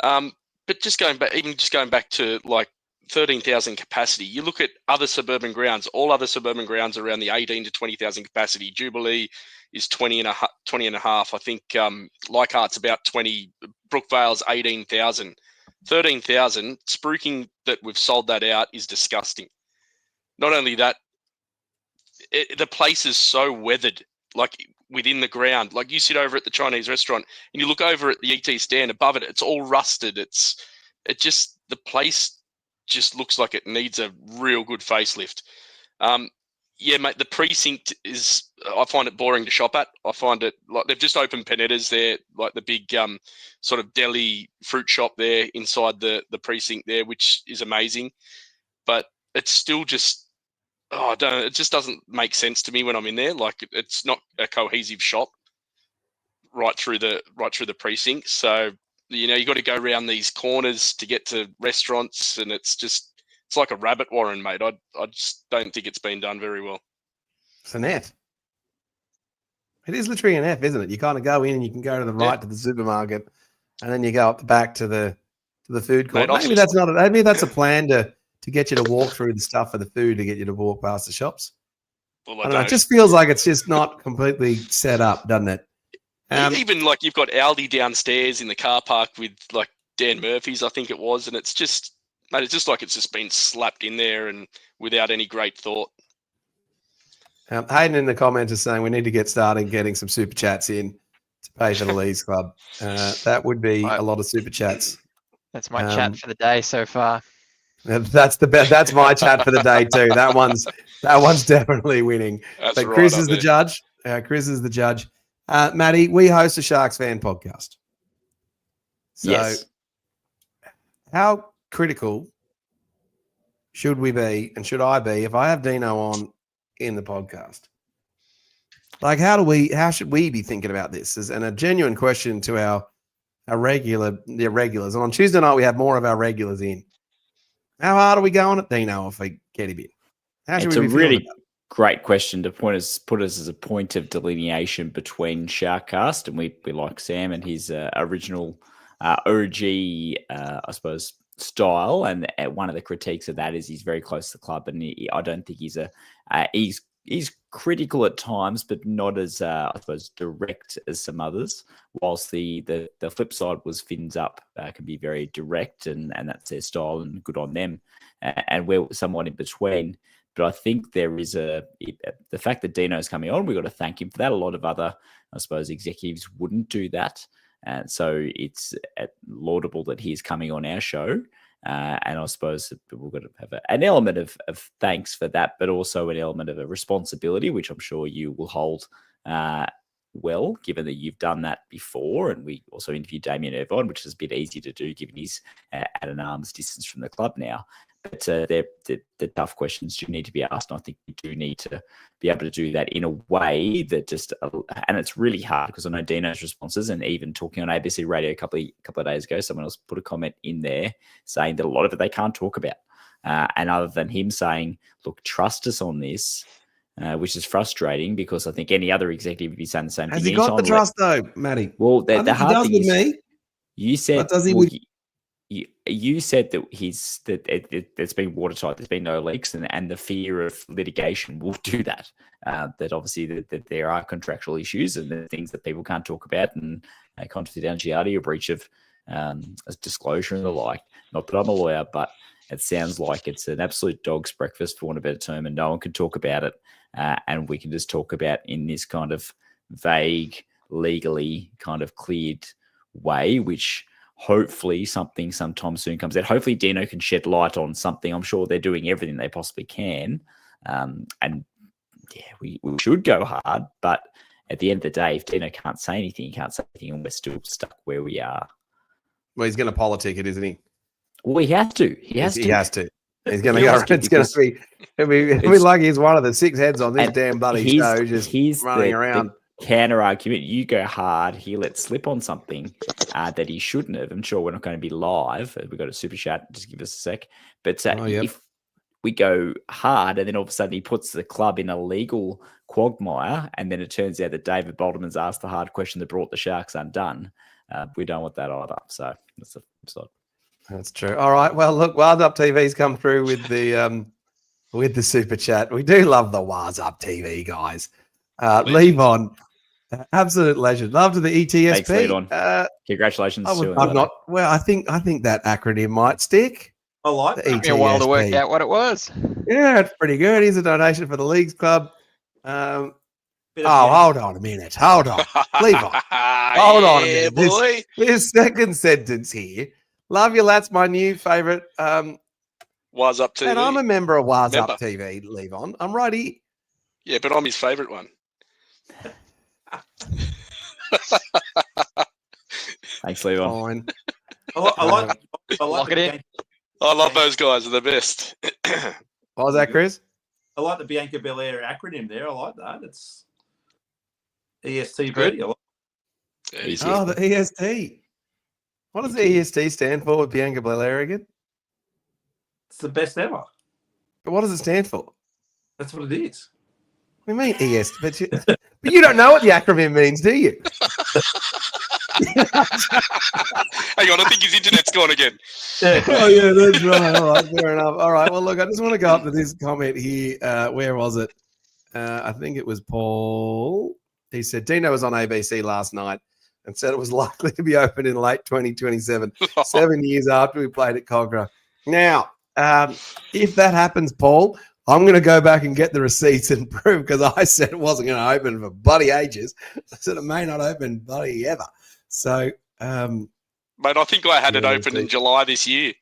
But just going back to like 13,000 capacity, you look at other suburban grounds. All other suburban grounds are around the 18 to 20,000 capacity. Jubilee is 20 and a half. I think Leichhardt's about 20. Brookvale's 18,000. 13,000. Spruiking that we've sold that out is disgusting. Not only that, the place is so weathered, like within the ground. Like, you sit over at the Chinese restaurant and you look over at the ET stand above it, it's all rusted. The place just looks like it needs a real good facelift. Yeah, mate, the precinct I find it boring to shop at. I find it like they've just opened Panetta's there, like the big sort of deli fruit shop there inside the precinct there, which is amazing. But it's still just, it just doesn't make sense to me when I'm in there. Like, it's not a cohesive shop right through the precinct. So, you got to go around these corners to get to restaurants, and it's like a rabbit warren, mate. I just don't think it's been done very well. It's an F. It is literally an F, isn't it? You kind of go in and you can go to the right to the supermarket, and then you go up the back to the food court. Mate, maybe that's a plan to get you to walk through the stuff for the food, to get you to walk past the shops. Well, I don't know. It just feels like it's just not completely set up, doesn't it? Even like you've got Aldi downstairs in the car park with like Dan Murphy's, I think it was, and it's just like it's just been slapped in there and without any great thought. Hayden in the comments is saying we need to get started getting some super chats in to pay for the Leagues Club. That would be a lot of super chats. That's my chat for the day so far. That's the best. That's my chat for the day too. That one's definitely winning. That's But right Chris up is the there. judge. Chris is the judge. Matty, we host a Sharks fan podcast. So Yes. how critical should we be, and should I be, if I have Dino on in the podcast? Like, how should we be thinking about this? And a genuine question to our regulars. And on Tuesday night, we have more of our regulars in. How hard are we going at Dino if we get him in? How should It's we a be feeling really about it? great question to put us as a point of delineation between Sharkcast, and we like Sam and his original OG, I suppose, style. And one of the critiques of that is he's very close to the club, and I don't think he's critical at times, but not as I suppose direct as some others. Whilst the flip side was Fins Up can be very direct, and that's their style, and good on them. And we're somewhat in between. But I think there is the fact that Dino's coming on, we've got to thank him for that. A lot of other, I suppose, executives wouldn't do that. And so it's laudable that he's coming on our show. And I suppose we've got to have an element of thanks for that, but also an element of a responsibility, which I'm sure you will hold well, given that you've done that before. And we also interviewed Damien Irvine, which is a bit easy to do, given he's at an arm's distance from the club now. But the tough questions do need to be asked. And I think we do need to be able to do that in a way that just, and it's really hard because I know Dino's responses, and even talking on ABC Radio a couple of days ago, someone else put a comment in there saying that a lot of it they can't talk about. And other than him saying, look, trust us on this, which is frustrating because I think any other executive would be saying the same thing. Has he got the trust though, Matty? Well, the hard thing is, me. You said, but does he with you said that it's been watertight. There's been no leaks, and the fear of litigation will do that. That obviously that there are contractual issues and the things that people can't talk about, and confidentiality or breach of disclosure and the like. Not that I'm a lawyer, but it sounds like it's an absolute dog's breakfast, for want of a better term, and no one can talk about it. And we can just talk about in this kind of vague, legally kind of cleared way, which hopefully something sometime soon comes out. Hopefully Dino can shed light on something. I'm sure they're doing everything they possibly can. And yeah, we should go hard. But at the end of the day, if Dino can't say anything, he can't say anything, and we're still stuck where we are. Well, he's going to politic it, isn't he? Well, he has to. He has to. He's going to go. It's going to be. It'll be like he's one of the six heads on this damn bloody show, just running around. Counter argument, you go hard, he let slip on something that he shouldn't have. I'm sure we're not going to be live. We've got a super chat, just give us a sec. But if we go hard and then all of a sudden he puts the club in a legal quagmire, and then it turns out that David Bolderman's asked the hard question that brought the Sharks undone, we don't want that either. So that's the flip side. That's true. All right. Well, look, Waz Up TV's come through with the super chat. We do love the Waz Up TV guys. Levon, absolute legend. Love to the ETSP. Thanks, Levon. Congratulations. I'm not. Well, I think that acronym might stick. I like the that. ETSP. Took me a while to work out what it was. Yeah, it's pretty good. Here's a donation for the Leagues Club. Hold on a minute. Hold on. Levon. Hold on a minute. Boy. This second sentence here. Love you, lads. My new favourite. Waz Up TV. And I'm a member of Waz Up TV, Levon. I'm right here. Yeah, but I'm his favourite one. Thanks, Levon. Fine. I like Lock it in. I love those guys. They're the best. What was that, Chris? I like the Bianca Belair acronym there. I like that. It's ESTB. Good. The EST. What does the EST stand for with Bianca Belair again? It's the best ever. What does it stand for? That's what it is. We mean EST, but you don't know what the acronym means, do you? Hang on, I think his internet's gone again. Oh, yeah, that's right. All right, fair enough. All right, well, look, I just want to go up to this comment here. Where was it? I think it was Paul. He said, Dino was on ABC last night and said it was likely to be open in late 2027, 7 years after we played at Cogra. Now, if that happens, Paul, I'm going to go back and get the receipts and prove, because I said it wasn't going to open for bloody ages. I said it may not open bloody ever. So, mate, I think I had it open in July this year.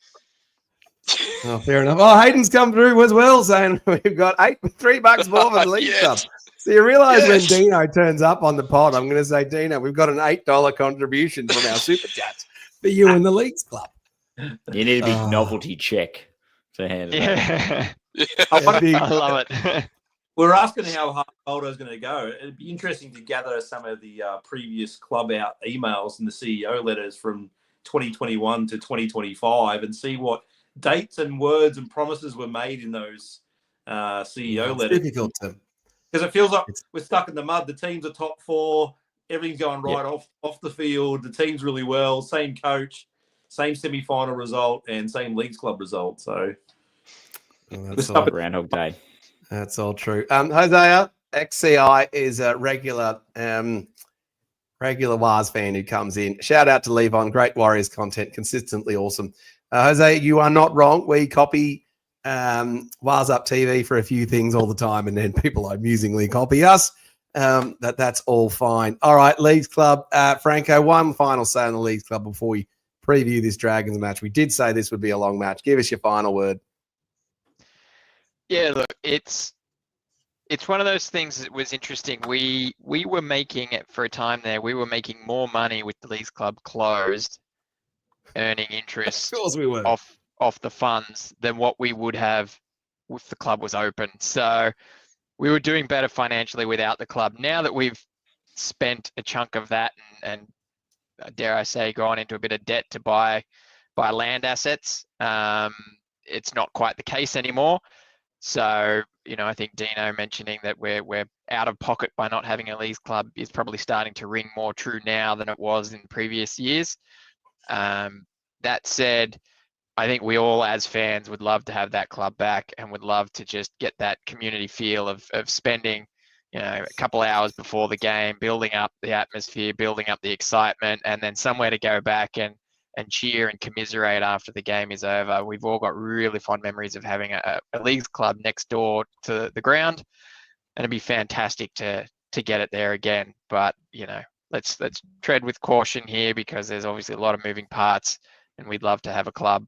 Oh, fair enough. Oh, Hayden's come through as well, saying we've got $3 more for the League Yes. Club. So you realise when Yes. Dino turns up on the pod, I'm going to say, Dino, we've got an $8 contribution from our super chats for you and the Leagues Club. You need a big novelty check to hand it over. Yeah, I I love it. We're asking how hard Boldo's going to go. It'd be interesting to gather some of the previous club out emails and the CEO letters from 2021 to 2025 and see what dates and words and promises were made in those CEO letters. It's difficult to. Because it feels like we're stuck in the mud. The teams are top four. Everything's going right off the field. The team's really well. Same coach, same semi-final result, and same Leagues Club result. So That's all, Groundhog Day. That's all true. Hosea, XCI is a regular Waz fan who comes in. Shout out to Levon. Great Warriors content. Consistently awesome. Hosea, you are not wrong. We copy Waz Up TV for a few things all the time, and then people amusingly copy us. That's all fine. All right, Leagues Club. Franco, one final say on the Leagues Club before we preview this Dragons match. We did say this would be a long match. Give us your final word. Yeah, look, it's one of those things that was interesting. We were making it for a time there. We were making more money with the Leagues Club closed, earning interest Of course we were. off the funds than what we would have if the club was open. So we were doing better financially without the club. Now that we've spent a chunk of that and dare I say, gone into a bit of debt to buy land assets, it's not quite the case anymore. So, I think Dino mentioning that we're out of pocket by not having a Leagues Club is probably starting to ring more true now than it was in previous years. That said, I think we all as fans would love to have that club back and would love to just get that community feel of spending, a couple hours before the game, building up the atmosphere, building up the excitement, and then somewhere to go back and cheer and commiserate after the game is over. We've all got really fond memories of having a Leagues Club next door to the ground, and it'd be fantastic to get it there again. But, let's tread with caution here because there's obviously a lot of moving parts, and we'd love to have a club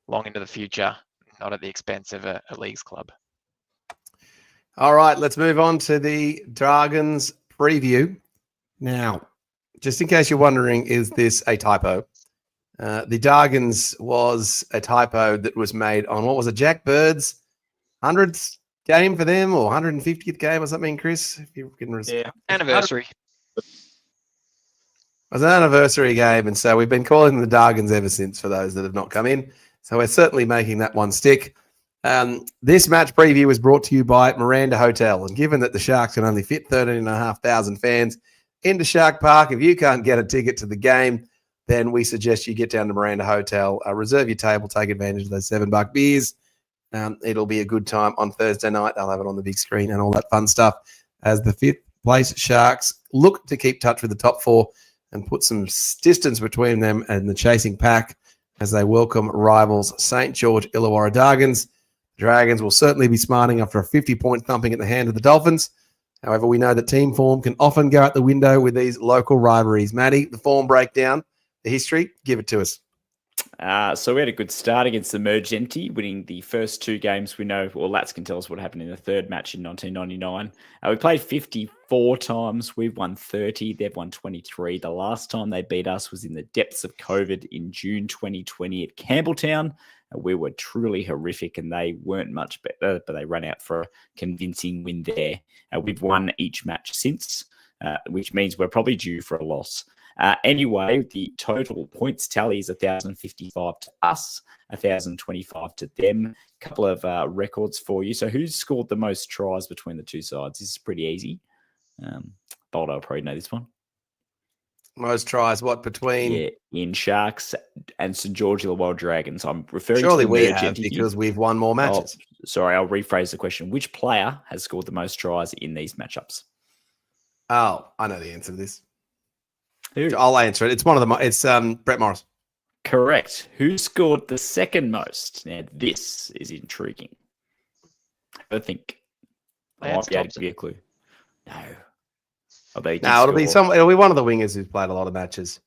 long into the future, not at the expense of a Leagues Club. All right, let's move on to the Dragons preview. Now, just in case you're wondering, is this a typo? The Dragons was a typo that was made on, what was it, Jack Bird's 100th game for them or 150th game or something, Chris? If you can Anniversary. It was an anniversary game, and so we've been calling them the Dragons ever since for those that have not come in. So we're certainly making that one stick. This match preview was brought to you by Miranda Hotel. And given that the Sharks can only fit 13,500 fans into Shark Park, if you can't get a ticket to the game, then we suggest you get down to Miranda Hotel, reserve your table, take advantage of those $7 beers. It'll be a good time on Thursday night. They'll have it on the big screen and all that fun stuff as the fifth place Sharks look to keep touch with the top four and put some distance between them and the chasing pack as they welcome rivals St. George Illawarra Dragons. Dragons will certainly be smarting after a 50-point thumping at the hand of the Dolphins. However, we know that team form can often go out the window with these local rivalries. Matty, the form breakdown, the history, give it to us. So we had a good start against the Mergenti, winning the first two games. We know, well, Lats can tell us what happened in the third match in 1999. We played 54 times. We've won 30. They've won 23. The last time they beat us was in the depths of COVID in June 2020 at Campbelltown. We were truly horrific, and they weren't much better, but they ran out for a convincing win there. We've won each match since, which means we're probably due for a loss. Anyway, the total points tally is 1,055 to us, 1,025 to them. A couple of records for you. So who's scored the most tries between the two sides? This is pretty easy. Boldo will probably know this one. Most tries, what, between? Yeah, in Sharks and St. George Illawarra Dragons. I'm referring Surely to we have because we've won more matches. Sorry, I'll rephrase the question. Which player has scored the most tries in these matchups? Oh, I know the answer to this. Who? I'll answer it. It's one of them. It's Brett Morris. Correct. Who scored the second most? Now, this is intriguing. I think I might be able to give you a clue. No. It'll be one of the wingers who's played a lot of matches.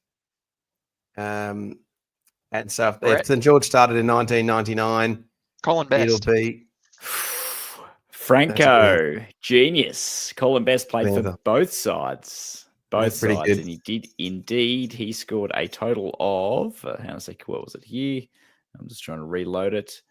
And so if Correct. St George started in 1999, Colin Best. it'll be Franco, genius. Colin Best played for Panther. both sides. Both That's pretty sides. good. And he did indeed. He scored a total of, hang on a sec, what was it here? I'm just trying to reload it.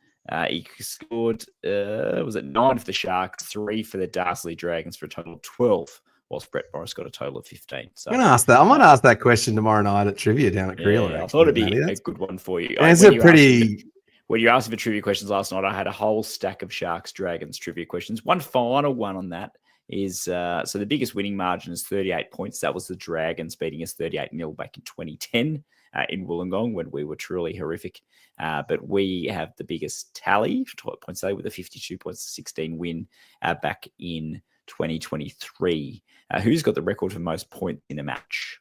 He scored, was it 9 for the Sharks, 3 for the Darsley Dragons for a total of 12, whilst Brett Morris got a total of 15. So I'm gonna ask that. I might ask that question tomorrow night at trivia down at Cronulla. I thought it'd be a good one for you. It's a pretty. When you asked me for trivia questions last night, I had a whole stack of Sharks Dragons trivia questions. One final one on that is so the biggest winning margin is 38 points. That was the Dragons beating us 38-0 back in 2010 in Wollongong when we were truly horrific. But we have the biggest tally for points today with a 52 points to 16 win back in 2023. Who's got the record for most points in a match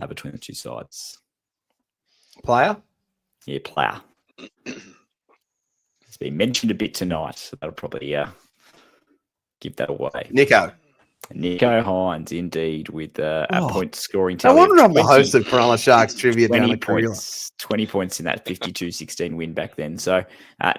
between the two sides? Player? Yeah, player. It's been mentioned a bit tonight, so that'll probably give that away. Nico Hines, indeed, with a point scoring I tally. wonder I'm the host of Cronulla Sharks trivia down 20 at Cronulla. points, 20 points in that 52-16 win back then. So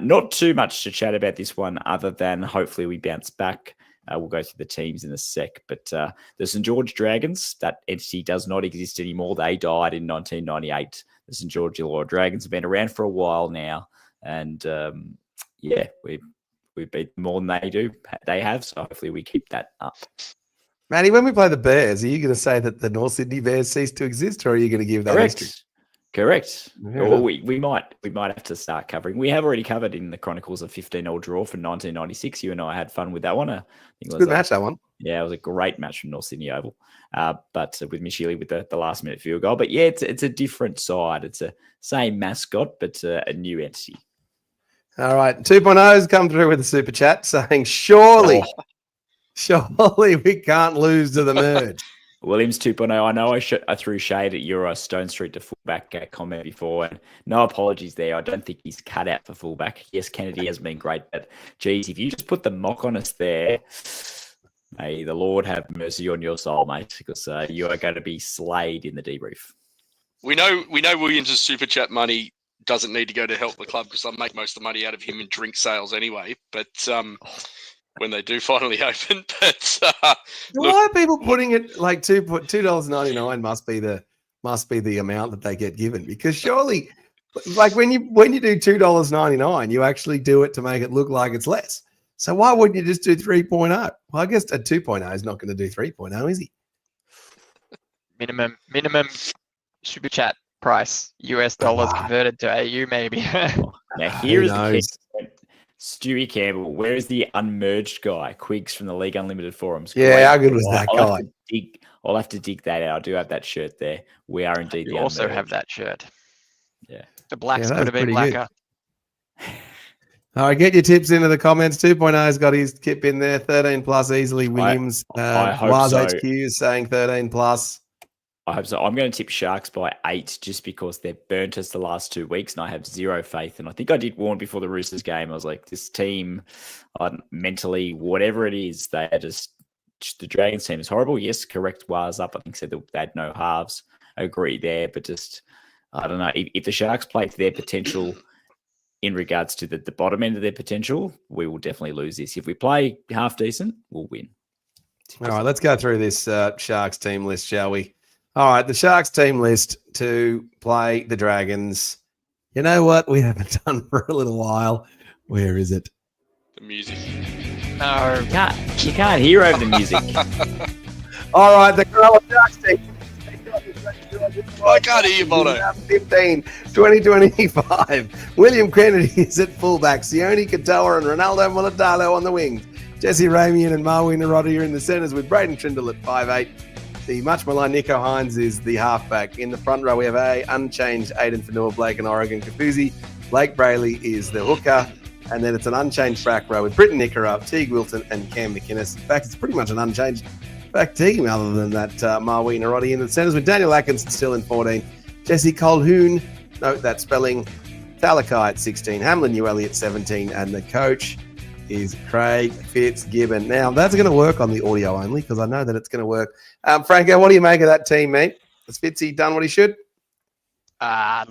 not too much to chat about this one other than hopefully we bounce back. We'll go through the teams in a sec. But the St George Dragons, that entity does not exist anymore. They died in 1998. The St George Illawarra Dragons have been around for a while now. And we beat them more than they have. So hopefully we keep that up. Matty, when we play the Bears, are you going to say that the North Sydney Bears ceased to exist, or are you going to give that history? Correct. Yeah. Or we might have to start covering. We have already covered in the Chronicles a 15-all draw for 1996. You and I had fun with that one. I think it was Good match, that one. Yeah, it was a great match from North Sydney Oval. But with Michele with the last minute field goal. But yeah, it's a different side. It's a same mascot, but a new entity. All right. 2.0's come through with a super chat saying, surely we can't lose to the merge. Williams 2.0. I know I threw shade at your Stone Street to fullback comment before, and no apologies there. I don't think he's cut out for fullback. Yes, Kennedy has been great, but geez, if you just put the mock on us there, may the Lord have mercy on your soul, mate, because you are going to be slayed in the debrief. We know Williams' super chat money doesn't need to go to help the club because I make most of the money out of him in drink sales anyway. But when they do finally open, why are people putting it like $2.99 must be the amount that they get given? Because surely, like when you do $2.99, you actually do it to make it look like it's less. So why wouldn't you just do 3.0? Well, I guess a 2.0 is not going to do 3.0, is he? Minimum super chat price, US dollars converted to AU, maybe. Now here is the case. Stewie Campbell, where is the unmerged guy? Quigs from the League Unlimited forums. Yeah, how good was that guy? I'll have to dig that out. I do have that shirt there. We are indeed You also have that shirt. Yeah. The blacks could have been blacker. All right, get your tips into the comments. 2.0's got his tip in there. 13 plus easily. Williams. I hope Waz so. HQ is saying 13 plus. I hope so. I'm going to tip Sharks by 8 just because they've burnt us the last 2 weeks and I have zero faith. And I think I did warn before the Roosters game. I was like, this team, mentally, whatever it is, they are just the Dragons team is horrible. Yes, correct. Was up. I think said that they had no halves. I agree there. But just, I don't know. If the Sharks play to their potential in regards to the bottom end of their potential, we will definitely lose this. If we play half decent, we'll win. All right, let's go through this Sharks team list, shall we? All right, the Sharks team list to play the Dragons. You know what? We haven't done for a little while. Where is it? The music. No. You can't hear over the music. All right, the Cronulla Sharks team. I can't hear you, Boldo. 2025. William Kennedy is at fullback. Sione Katoa and Ronaldo Mulatalo on the wings. Jesse Ramian and Marwin Narodi are in the centres with Braden Trindle at 5'8". The much maligned Nico Hines is the halfback. In the front row, we have unchanged Aiden Fanua, Blake and Oregon Kafuzi. Blake Brayley is the hooker. And then it's an unchanged back row with Britton Nickerup, Teague Wilton and Cam McInnes. In fact, it's pretty much an unchanged back team other than that Marwin Narodi in the centres with Daniel Atkinson still in 14. Jesse Colhoun, note that spelling. Talakai at 16. Hamlin Ueli at 17. And the coach is Craig Fitzgibbon. Now, that's going to work on the audio only because I know that it's going to work. Franco, what do you make of that team, mate? Has Fitzy done what he should?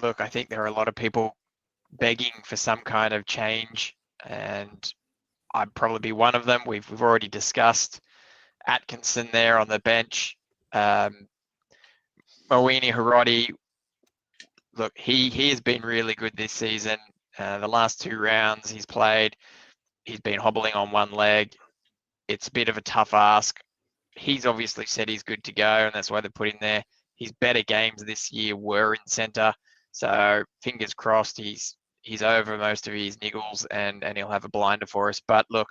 Look, I think there are a lot of people begging for some kind of change, and I'd probably be one of them. We've already discussed Atkinson there on the bench. Moini Hiroti, look, he has been really good this season. The last 2 rounds he's played, he's been hobbling on one leg. It's a bit of a tough ask. He's obviously said he's good to go, and that's why they put him there. His better games this year were in centre, so fingers crossed he's over most of his niggles and he'll have a blinder for us. But look,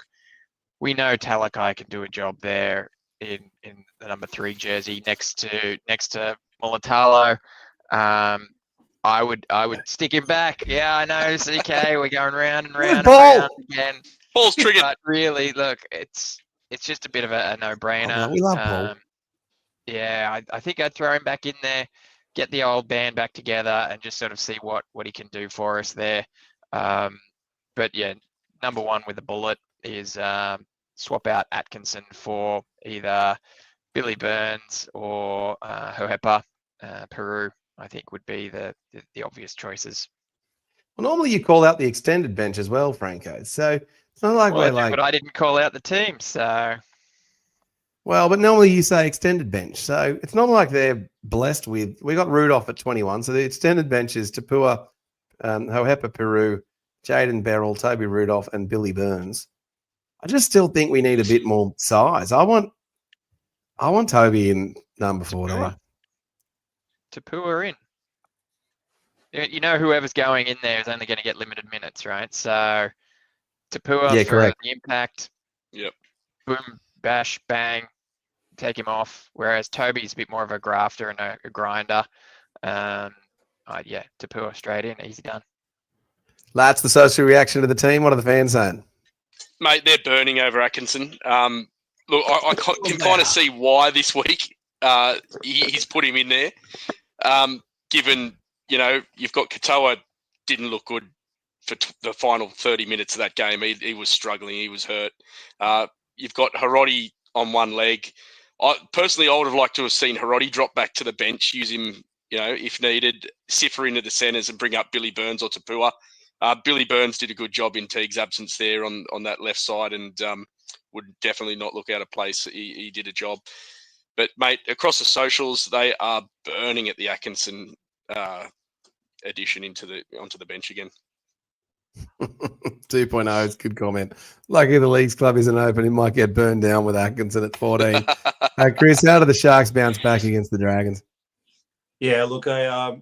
we know Talakai can do a job there in the number 3 jersey next to Mulatalo. I would stick him back. Yeah, I know, CK. We're going round and round and round again. Ball's triggered. But really, look, it's just a bit of a no-brainer. We love Paul. Yeah, I think I'd throw him back in there, get the old band back together, and just sort of see what he can do for us there. But yeah, number 1 with a bullet is swap out Atkinson for either Billy Burns or Hohepa. Peru, I think, would be the obvious choices. Well, normally you call out the extended bench as well, Franco. So it's not like we're like. But I didn't call out the team, so. Well, but normally you say extended bench. So it's not like they're blessed with. We got Rudolph at 21. So the extended bench is Tapua, Hohepa Peru, Jaden Beryl, Toby Rudolph, and Billy Burns. I just still think we need a bit more size. I want Toby in number 14. Tapua in. You know, whoever's going in there is only going to get limited minutes, right? So Tapua for the impact. Yep. Boom, bash, bang, take him off. Whereas Toby's a bit more of a grafter and a grinder. Tapua straight in, easy done. That's the social reaction to the team. What are the fans saying? Mate, they're burning over Atkinson. Look, I can kind of see why this week he's put him in there. Given, you've got Katoa didn't look good for the final 30 minutes of that game. He was struggling. He was hurt. You've got Hiroti on one leg. Personally, I would have liked to have seen Hiroti drop back to the bench, use him, if needed, Siffer into the centres and bring up Billy Burns or Tapua. Billy Burns did a good job in Teague's absence there on that left side and would definitely not look out of place. He did a job. But, mate, across the socials, they are burning at the Atkinson addition onto the bench again. 2.0 is a good comment. Lucky the Leagues Club isn't open. He might get burned down with Atkinson at 14. Chris, how do the Sharks bounce back against the Dragons? Yeah, look, I'd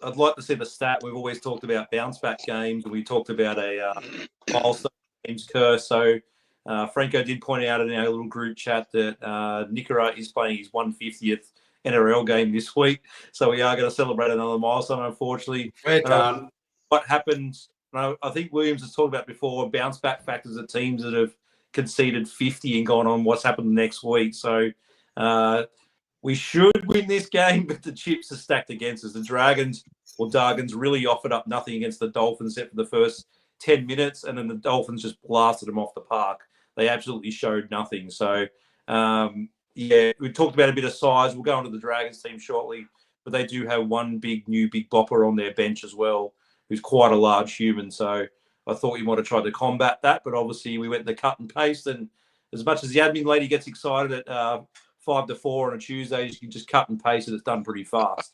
like to see the stat. We've always talked about bounce back games, and we talked about a milestone games curse. So Franco did point out in our little group chat that Nicara is playing his 150th NRL game this week. So we are going to celebrate another milestone, unfortunately. We're done. What happens, I think Williams has talked about before, bounce back factors of teams that have conceded 50 and gone on what's happened next week. So we should win this game, but the chips are stacked against us. The Dragons really offered up nothing against the Dolphins except for the first 10 minutes, and then the Dolphins just blasted them off the park. They absolutely showed nothing. So, we talked about a bit of size. We'll go on to the Dragons team shortly, but they do have one big bopper on their bench as well, who's quite a large human. So I thought you might have tried to combat that, but obviously we went the cut and paste. And as much as the admin lady gets excited at 5 to 4 on a Tuesday, you can just cut and paste it. It's done pretty fast.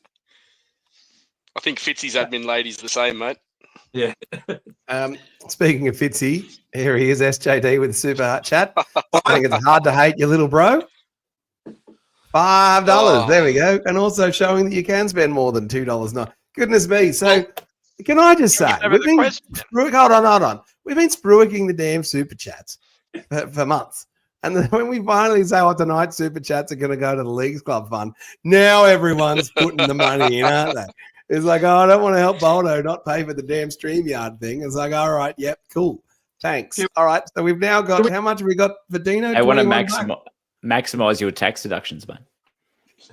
I think Fitzy's admin lady's the same, mate. Yeah. Speaking of Fitzy, here he is, SJD with the super chat. I think it's hard to hate your little bro. $5. Oh. There we go. And also showing that you can spend more than $2. No, goodness me. So can I just say, hold on. We've been spruiking the damn super chats for months. And then when we finally say, tonight's super chats are going to go to the Leagues Club Fund, now everyone's putting the money in, aren't they? It's like, I don't want to help Boldo not pay for the damn StreamYard thing. It's like, all right, yep, cool. Thanks. Yep. All right, so we've now got, how much have we got for Dino? I want to maximize your tax deductions, man.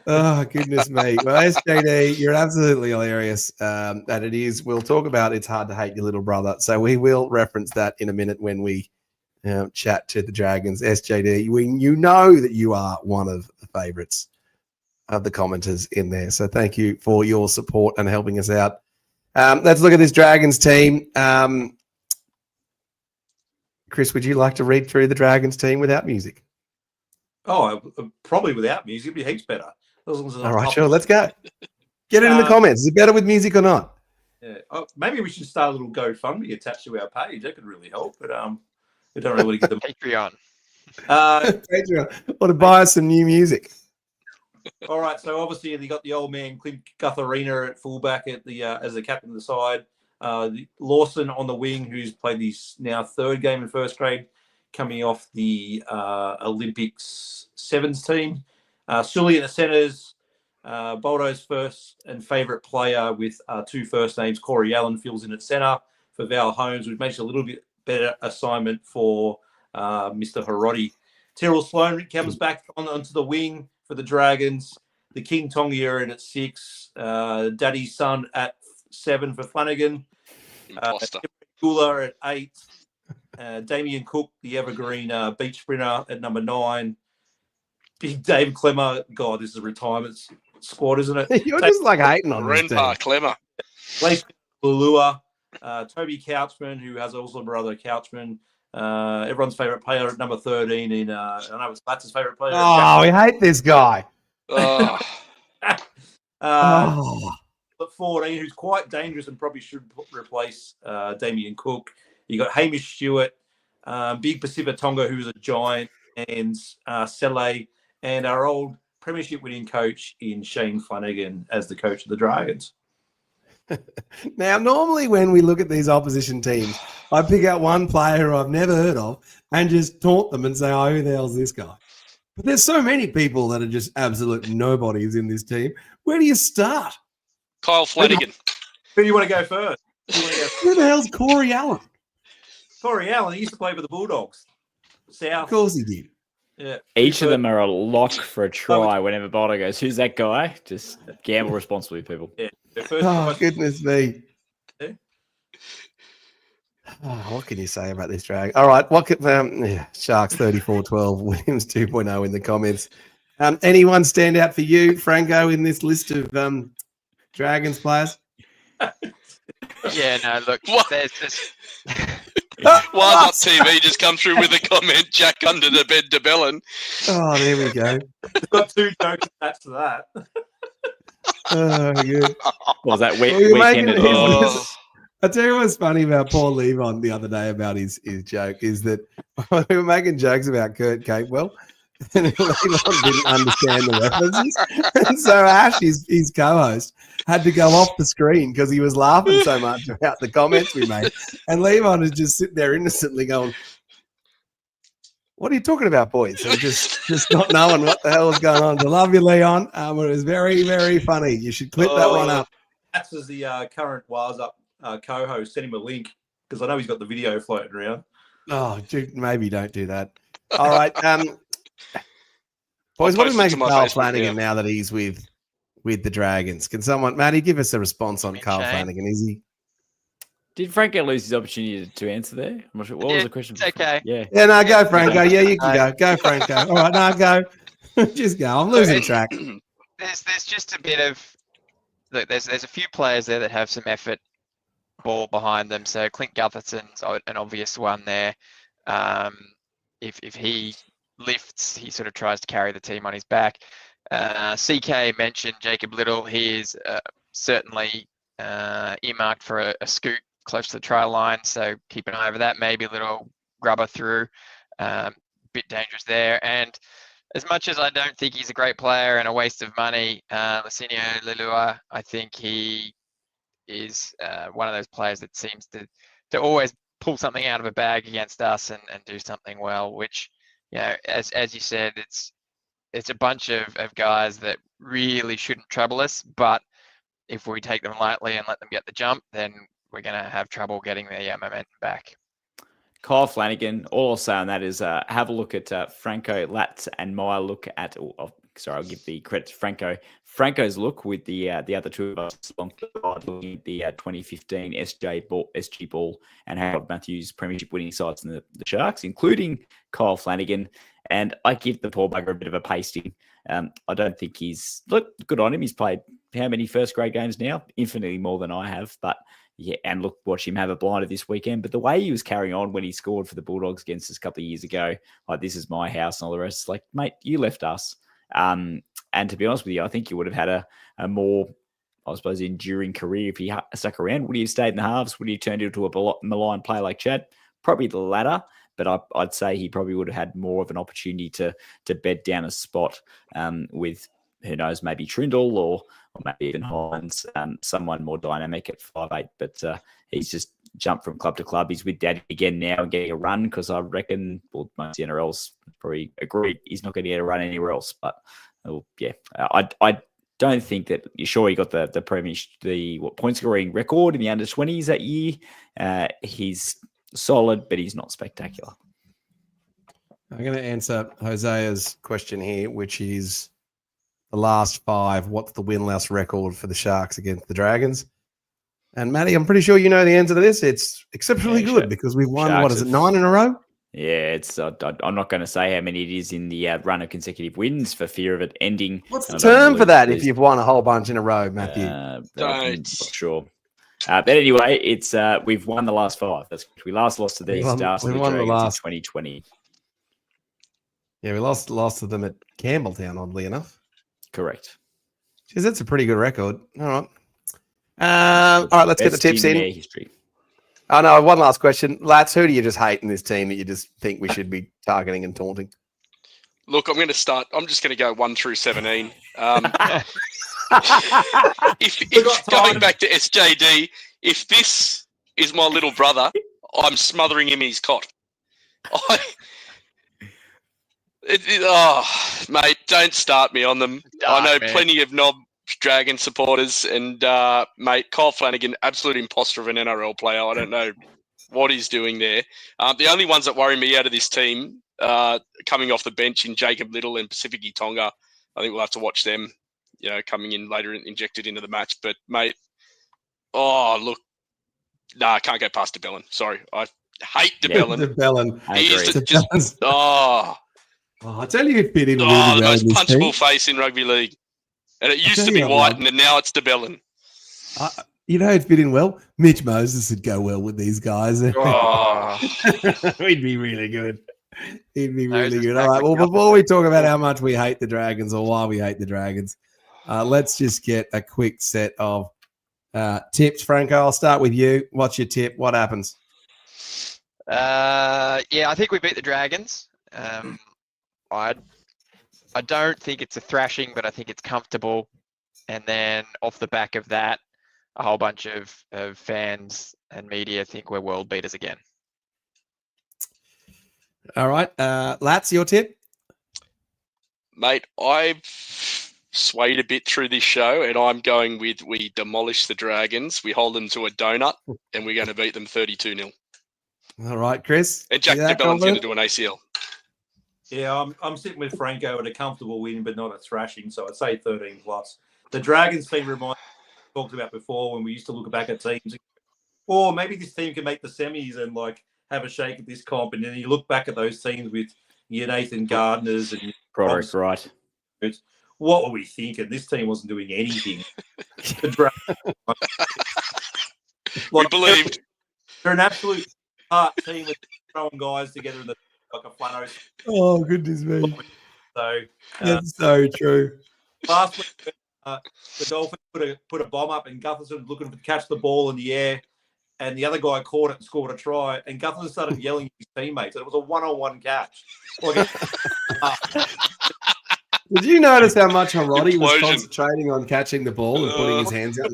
Oh, goodness me. Well, SJD, you're absolutely hilarious. That it is. We'll talk about it's hard to hate your little brother. So we will reference that in a minute when we chat to the Dragons. SJD, you know that you are one of the favourites of the commenters in there. So thank you for your support and helping us out. Let's look at this Dragons team. Chris, would you like to read through the Dragons team without music? Oh, probably without music, it'd be heaps better. All right, sure. Let's go. Get it in the comments. Is it better with music or not? Yeah. Maybe we should start a little GoFundMe attached to our page. That could really help. But we don't really get them. Patreon. Patreon. Or to buy us some new music. All right. So obviously they got the old man Clint Gutharina at fullback at the as the captain of the side. Lawson on the wing, who's played his now third game in first grade, coming off the Olympics sevens team. Sully in the centres. Boldo's first and favourite player with 2 first names. Corey Allen fills in at centre for Val Holmes. We've mentioned a little bit better assignment for Mr. Hiroti. Tyrrell Sloan comes back onto the wing for the Dragons. The King Tongi are in at 6. Daddy's son at 7 for Flanagan. Gula at 8. Damien Cook, the evergreen beach sprinter, at number 9. Big Dave Clemmer. God, this is a retirement squad, isn't it? You're just like hating on this team. Clemmer. Lace Lulua. Toby Couchman, who has also brother Couchman. Everyone's favourite player at number 13. I know it's Latz's favourite player. Oh, we hate this guy. At 14, who's quite dangerous and probably should replace Damien Cook. You got Hamish Stewart, Big Pacific Tonga, who's a giant, and Sele, and our old premiership winning coach in Shane Flanagan as the coach of the Dragons. Now, normally when we look at these opposition teams, I pick out one player who I've never heard of and just taunt them and say, oh, who the hell's this guy? But there's so many people that are just absolute nobodies in this team. Where do you start? Kyle Flanagan. Who do you want to go first? Who the hell's Corey Allen? Corey Allen, he used to play for the Bulldogs. South. Of course he did. Yeah. Each of them are a lock for a try whenever Boldo goes, who's that guy? Just gamble responsibly, people. Yeah. Oh, goodness me. Yeah. Oh, what can you say about this drag? All right. What could, Sharks 34-12, Williams 2.0 in the comments. Anyone stand out for you, Franco, in this list of Dragons players? Yeah, no, look, there's this. Why not TV just come through with a comment, Jack under the bed to Bellin. Oh, there we go. Got 2 jokes attached to that. Oh, good. Was that weekend? I'll tell you what's funny about Paul Levon the other day about his joke is that we were making jokes about Kurt Capewell and Levon didn't understand the references. And so Ash, his co-host, had to go off the screen because he was laughing so much about the comments we made. And Levon is just sitting there innocently going, what are you talking about, boys? And just not knowing what the hell was going on. I love you, Leon. It was very, very funny. You should clip that one up. That's as the current Wires Up co-host. Send him a link because I know he's got the video floating around. Oh, dude, maybe don't do that. All right. Boys, what do we make of Carl Flanagan now that he's with the Dragons? Can someone, Matty, give us a response on Carl Flanagan? Is he? Did Franco lose his opportunity to answer there? I'm not sure. What was the question? It's okay. Yeah. Yeah, no, go, Franco. Yeah, you can go. Go, Franco. All right, no, go. Just go. I'm losing track. There's just a bit of look. There's a few players there that have some effort ball behind them. So Clint Gutherson's an obvious one there. If he lifts, he sort of tries to carry the team on his back. CK mentioned Jacob Little. He is certainly earmarked for a scoot close to the try line, so keep an eye over that. Maybe a little grubber through, bit dangerous there. And as much as I don't think he's a great player and a waste of money, Lacinio Lelua, I think he is one of those players that seems to always pull something out of a bag against us and do something well, which, you know, as you said, it's a bunch of guys that really shouldn't trouble us, but if we take them lightly and let them get the jump, then we're going to have trouble getting the momentum back. Kyle Flanagan, all I'll say on that is have a look at Franco, Latz, and my look at I'll give the credit to Franco. Franco's look with the other two of us along the 2015 SG Ball and Harold Matthews premiership winning sides in the Sharks, including Kyle Flanagan. And I give the poor bugger a bit of a pasting. I don't think he's good on him. He's played how many first grade games now? Infinitely more than I have. But yeah, and watch him have a blinder this weekend. But the way he was carrying on when he scored for the Bulldogs against us a couple of years ago, like this is my house and all the rest. Like, mate, you left us. And to be honest with you, I think you would have had a more, I suppose, enduring career if he stuck around. Would he have stayed in the halves? Would he have turned into a maligned player like Chad? Probably the latter. But I'd say he probably would have had more of an opportunity to bed down a spot with, who knows, maybe Trindle or maybe even Hines, someone more dynamic at 5'8". But he's just jumped from club to club. He's with Daddy again now and getting a run because I reckon, well, most NRLs probably agree he's not going to get a run anywhere else. But yeah, I don't think that. You're sure he got the point scoring record in the under 20s that year. He's solid, but he's not spectacular. I'm going to answer Hosea's question here, which is the last 5. What's the win-loss record for the Sharks against the Dragons? And Matty, I'm pretty sure you know the answer to this. It's exceptionally good because we've won, Sharks 9 in a row? Yeah, it's. I'm not going to say how many it is in the run of consecutive wins for fear of it ending. What's the term for that if you've won a whole bunch in a row, Matthew? I'm not sure. But anyway, it's we've won the last 5. We last lost to these Stars in 2020. Yeah, we lost to them at Campbelltown, oddly enough. Correct. Jeez, that's a pretty good record. All right, let's get the tips in. History. Oh, no, one last question. Lats, who do you just hate in this team that you just think we should be targeting and taunting? Look, I'm going to start. I'm just going to go 1 through 17. If going back to SJD, if this is my little brother, I'm smothering him in his cot. Mate, don't start me on them. I know plenty of knob Dragon supporters, and mate, Kyle Flanagan, absolute imposter of an NRL player. I don't know what he's doing there. The only ones that worry me out of this team coming off the bench in Jacob Little and Pacific Tonga. I think we'll have to watch them, coming in later and injected into the match. But mate, I can't go past DeBellin. Sorry, I hate DeBellin. DeBellin. I tell you, it fit in. The most punchable face in rugby league. And it used to be White, and now it's DeBellin. It fit in well. Mitch Moses would go well with these guys. He'd be really good. He'd be really good. All right, well, before we talk about how much we hate the Dragons or why we hate the Dragons, let's just get a quick set of tips. Franco, I'll start with you. What's your tip? What happens? I think we beat the Dragons. I don't think it's a thrashing, but I think it's comfortable. And then off the back of that, a whole bunch of fans and media think we're world beaters again. All right. Lats, your tip? Mate, I've swayed a bit through this show, and I'm going with we demolish the Dragons, we hold them to a donut, and we're going to beat them 32-0. All right, Chris? And Jack DeBellin's going to do an ACL. Yeah, I'm sitting with Franco at a comfortable win, but not a thrashing. So I'd say 13 plus. The Dragons team talked about before when we used to look back at teams. Or maybe this team can make the semis and have a shake at this comp. And then you look back at those teams with your Nathan Gardners and Broderick, right? What were we thinking? This team wasn't doing anything. We believed. They're an absolute heart team with throwing guys together in the a flano. Oh, goodness me. So that's so true. Last week, the Dolphins put a bomb up and Gutherson looking to catch the ball in the air, and the other guy caught it and scored a try, and Gutherson started yelling at his teammates, and it was a one-on-one catch. Did you notice how much Harodi was concentrating on catching the ball and putting his hands out?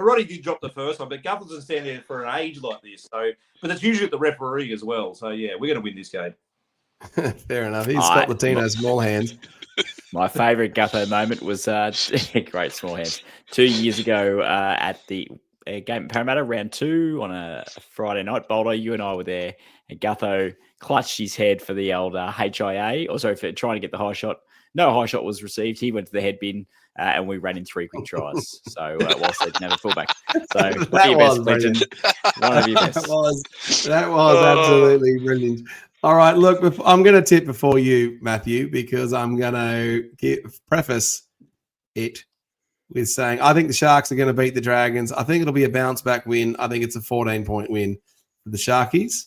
Harodi did drop the first one, but Gutherson's standing there for an age like this. So, but it's usually at the referee as well. So, yeah, we're going to win this game. Fair enough. He's got Latino small hands. My favourite Gutho moment was great small hands. 2 years ago at the game at Parramatta, round 2 on a Friday night. Boldo, you and I were there, and Gutho clutched his head for the old HIA, or sorry, for trying to get the high shot. No high shot was received. He went to the head bin, and we ran in 3 quick tries. So, well said, never fullback. So, one of your best, legend. One of your best. That was absolutely brilliant. All right, look, I'm going to tip before you, Matthew, because I'm going to preface it with saying I think the Sharks are going to beat the Dragons. I think it'll be a bounce-back win. I think it's a 14-point win for the Sharkies,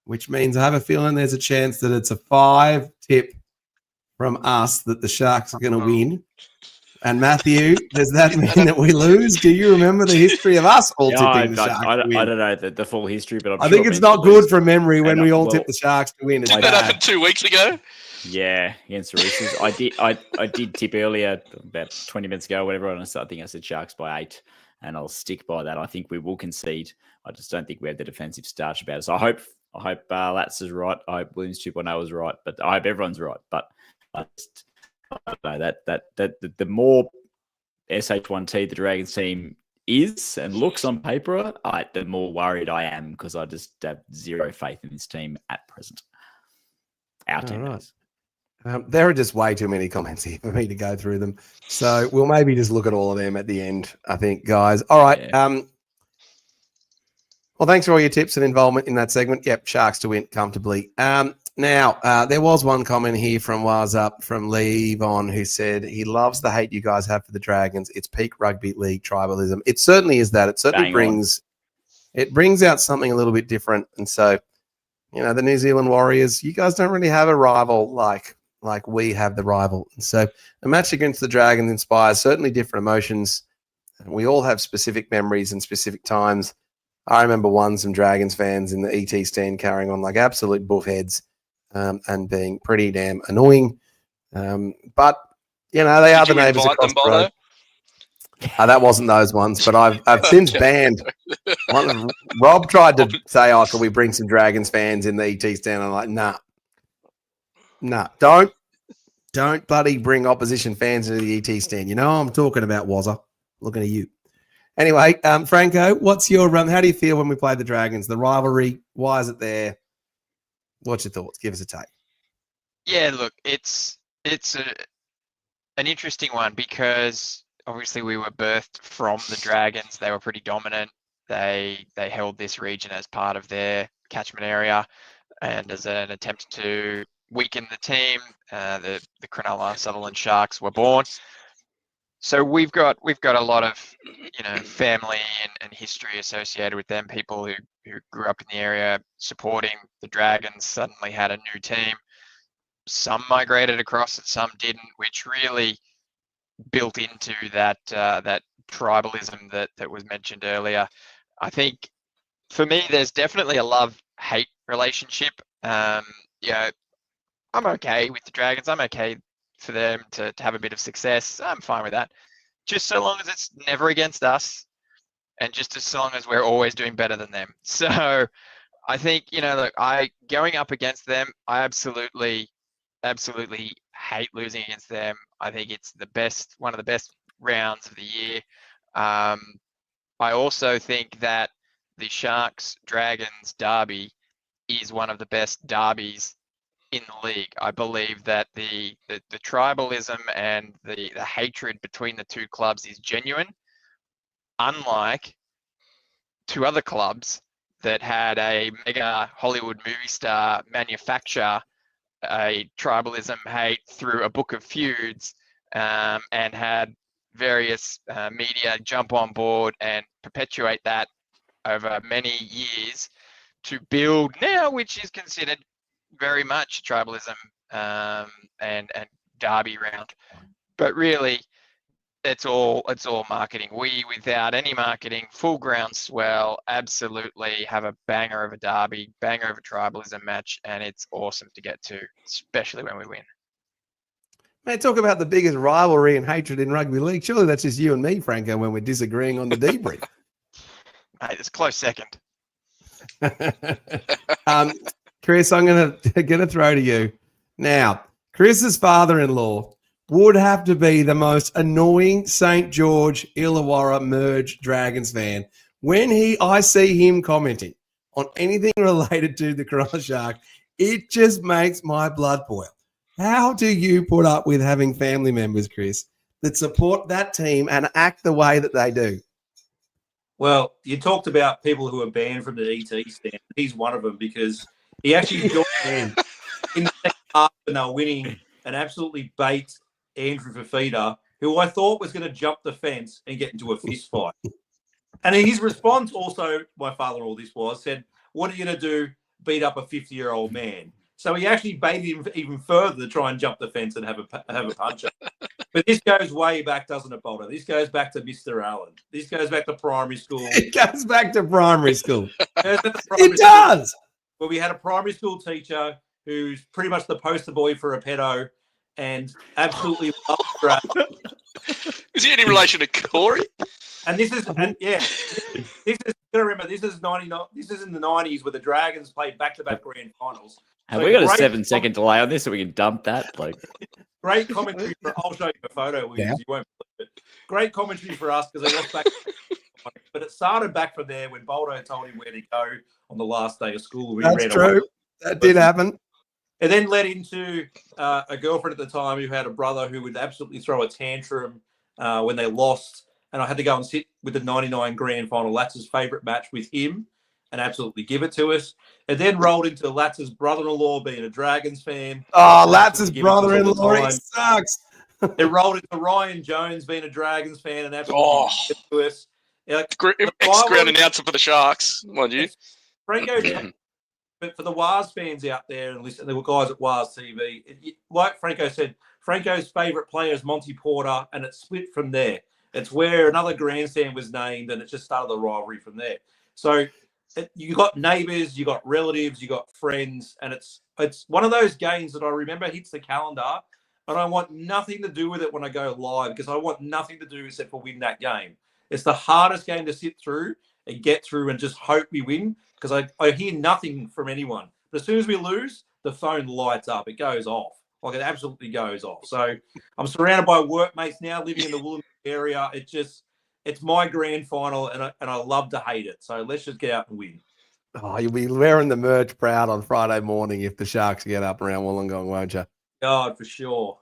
which means I have a feeling there's a chance that it's a 5 tip from us that the Sharks are going to win. And Matthew, does that mean that we lose? Do you remember the history of us all tipping the Sharks to win? I don't know the full history, but I think it's not good from memory when we all tip the Sharks to win. Did that happen 2 weeks ago? Yeah, against the Roosters. I did tip earlier, about 20 minutes ago, whatever. And I think I said Sharks by 8, and I'll stick by that. I think we will concede. I just don't think we have the defensive starch about us. I hope Latz is right. I hope Williams 2.0 is right, but I hope everyone's right. But I don't know that the more SH1T the Dragons team is and looks on paper, the more worried I am, because I just have zero faith in this team at present. Our team does. There are just way too many comments here for me to go through them. So we'll maybe just look at all of them at the end, I think, guys. All right. Yeah. Well, thanks for all your tips and involvement in that segment. Yep, Sharks to win comfortably. Now, there was one comment here from Waz Up from Lee Von, who said he loves the hate you guys have for the Dragons. It's peak rugby league tribalism. It certainly is that. It certainly brings out something a little bit different. And so, the New Zealand Warriors, you guys don't really have a rival like we have the rival. And so a match against the Dragons inspires certainly different emotions. We all have specific memories and specific times. I remember some Dragons fans in the ET stand carrying on like absolute bullheads and being pretty damn annoying. But, they are the neighbours across the road. That wasn't those ones, but I've since banned. Rob tried to say, can we bring some Dragons fans in the ET stand? I'm like, nah, don't bloody bring opposition fans into the ET stand. I'm talking about Wazza. Looking at you. Anyway, Franco, what's your how do you feel when we play the Dragons? The rivalry, why is it there? What's your thoughts? Give us a take. Yeah, look, it's an interesting one because obviously we were birthed from the Dragons. They were pretty dominant. They held this region as part of their catchment area, and as an attempt to weaken the team, the Cronulla Sutherland Sharks were born. So we've got a lot of family and history associated with them. People who grew up in the area supporting the Dragons suddenly had a new team. Some migrated across and some didn't, which really built into that tribalism that was mentioned earlier. I think for me, there's definitely a love-hate relationship. I'm okay with the Dragons. I'm okay for them to have a bit of success. I'm fine with that. Just so long as it's never against us and just as long as we're always doing better than them. So I think, going up against them, I absolutely hate losing against them. I think it's one of the best rounds of the year. I also think that the Sharks Dragons derby is one of the best derbies in the league. I believe that the tribalism and the hatred between the two clubs is genuine, unlike two other clubs that had a mega Hollywood movie star manufacture a tribalism hate through a book of feuds and had various media jump on board and perpetuate that over many years to build now, which is considered very much tribalism and derby round. But really, it's all marketing. We, without any marketing, full ground swell, absolutely have a banger of a derby, banger of a tribalism match, and it's awesome to get to, especially when we win. Man, talk about the biggest rivalry and hatred in rugby league. Surely that's just you and me, Franco, when we're disagreeing on the debrief. Mate, it's a close second. Chris, I'm gonna throw to you. Now, Chris's father-in-law would have to be the most annoying St. George Illawarra merge Dragons fan. when I see him commenting on anything related to the Cronulla Shark, it just makes my blood boil. How do you put up with having family members, Chris, that support that team and act the way that they do? Well, you talked about people who are banned from the ET stand. He's one of them because he actually joined them in the second half when they were winning and absolutely bait Andrew Fafita, who I thought was going to jump the fence and get into a fist fight. And his response also, my father-in-law this was, said, what are you going to do, beat up a 50-year-old man? So he actually baited him even further to try and jump the fence and have a puncher. But this goes way back, doesn't it, Boldo? This goes back to Mr. Allen. This goes back to primary school. It goes back to primary school. It does. Well, we had a primary school teacher who's pretty much the poster boy for a pedo and absolutely loved drag. Is he any relation to Corey? And this is, and yeah, this is. Remember, this is 99. This is in the 90s where the Dragons played back-to-back grand finals. Have we got a 7-second delay on this so we can dump that? Like, great commentary. I'll show you a photo. Williams, you won't believe it. Great commentary for us because they lost back. But it started back from there when Boldo told him where to go on the last day of school. That's true. That did happen. It then led into a girlfriend at the time who had a brother who would absolutely throw a tantrum when they lost. And I had to go and sit with the 99 grand final, Latz's favourite match with him, and absolutely give it to us. It then rolled into Latz's brother-in-law being a Dragons fan. Oh, Latz's brother-in-law, he sucks. It rolled into Ryan Jones being a Dragons fan and absolutely give it to us. Ex-ground announcer for the Sharks, mind you. Franko, but for the Waz fans out there and listen, there were guys at Waz TV. Like Franko said, Franko's favourite player is Monty Porter, and it split from there. It's where another grandstand was named, and it just started the rivalry from there. So you got neighbours, you got relatives, you got friends, and it's one of those games that I remember hits the calendar, and I want nothing to do with it when I go live because I want nothing to do except for win that game. It's the hardest game to sit through and get through and just hope we win because I hear nothing from anyone. But as soon as we lose, the phone lights up. It goes off. Like it absolutely goes off. So I'm surrounded by workmates now living in the Wollongong area. It's my grand final and I love to hate it. So let's just get out and win. Oh, you'll be wearing the merch proud on Friday morning if the Sharks get up around Wollongong, won't you? God, for sure.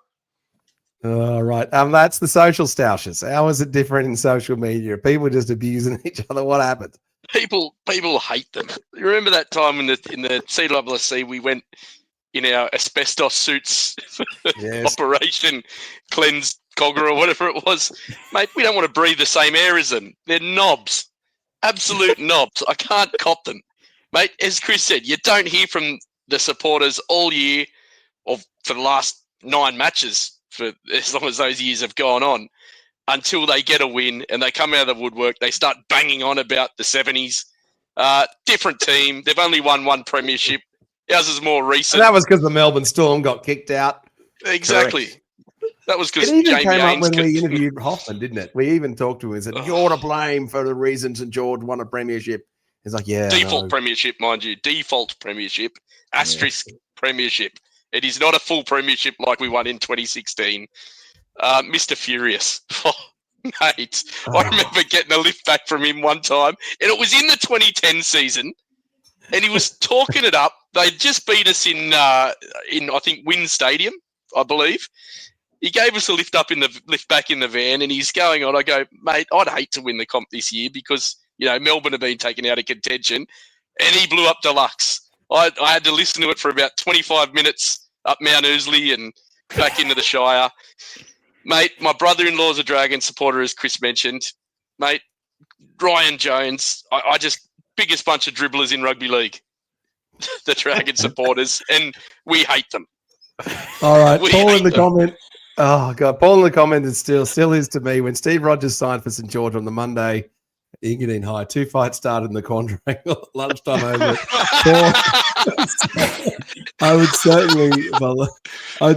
All right. That's the social stoushes. How is it different in social media? People just abusing each other. What happened? People hate them. You remember that time in the CWC we went in our asbestos suits Yes. Operation Cleanse Cogger or whatever it was. Mate, we don't want to breathe the same air as them. They're knobs. Absolute knobs. I can't cop them. Mate, as Chris said, you don't hear from the supporters all year or for the last 9 matches for as long as those years have gone on until they get a win and they come out of the woodwork. They start banging on about the 70s. Different team. They've only won 1 premiership. Ours is more recent. And that was because the Melbourne Storm got kicked out. Exactly. Correct. That was because Jamie Jamie came up Haynes when we interviewed Hoffman, didn't it? We even talked to him and said, you're to blame for the reason St George won a premiership. He's like, yeah. Default premiership, mind you. Default premiership. Asterisk premiership. It is not a full premiership like we won in 2016. Mr. Furious. Mate, I remember getting a lift back from him one time, and it was in the 2010 season, and he was talking it up. They'd just beat us in I think, Wynn Stadium, I believe. He gave us a lift back in the van, and he's going on. I go, mate, I'd hate to win the comp this year because, you know, Melbourne have been taken out of contention, and he blew up Deluxe. I had to listen to it for about 25 minutes up Mount Ousley and back into the Shire. Mate, my brother-in-law's a Dragon supporter, as Chris mentioned. Mate, Ryan Jones, I just biggest bunch of dribblers in rugby league, the Dragon supporters, and we hate them. All right, Paul in the comment. Oh, God, Paul in the comment is still is to me when Steve Rogers signed for St George on the Monday, Engadine High, 2 fights started in the quadrangle, lunchtime over. I would certainly, I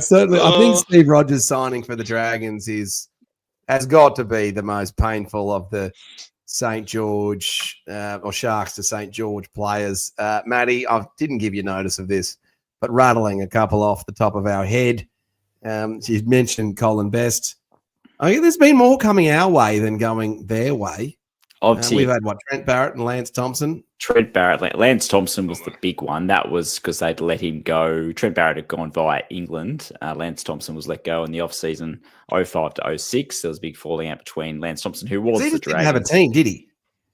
think Steve Rogers signing for the Dragons has got to be the most painful of the St George or Sharks to St George players. Matty, I didn't give you notice of this, but rattling a couple off the top of our head. You mentioned Colin Best. I think there's been more coming our way than going their way. We've had Trent Barrett and Lance Thompson. Trent Barrett, Lance Thompson was the big one. That was because they'd let him go. Trent Barrett had gone via England. Lance Thompson was let go in the off-season 05 to 06. There was a big falling out between Lance Thompson, who was the Dragons. Didn't have a team, did he?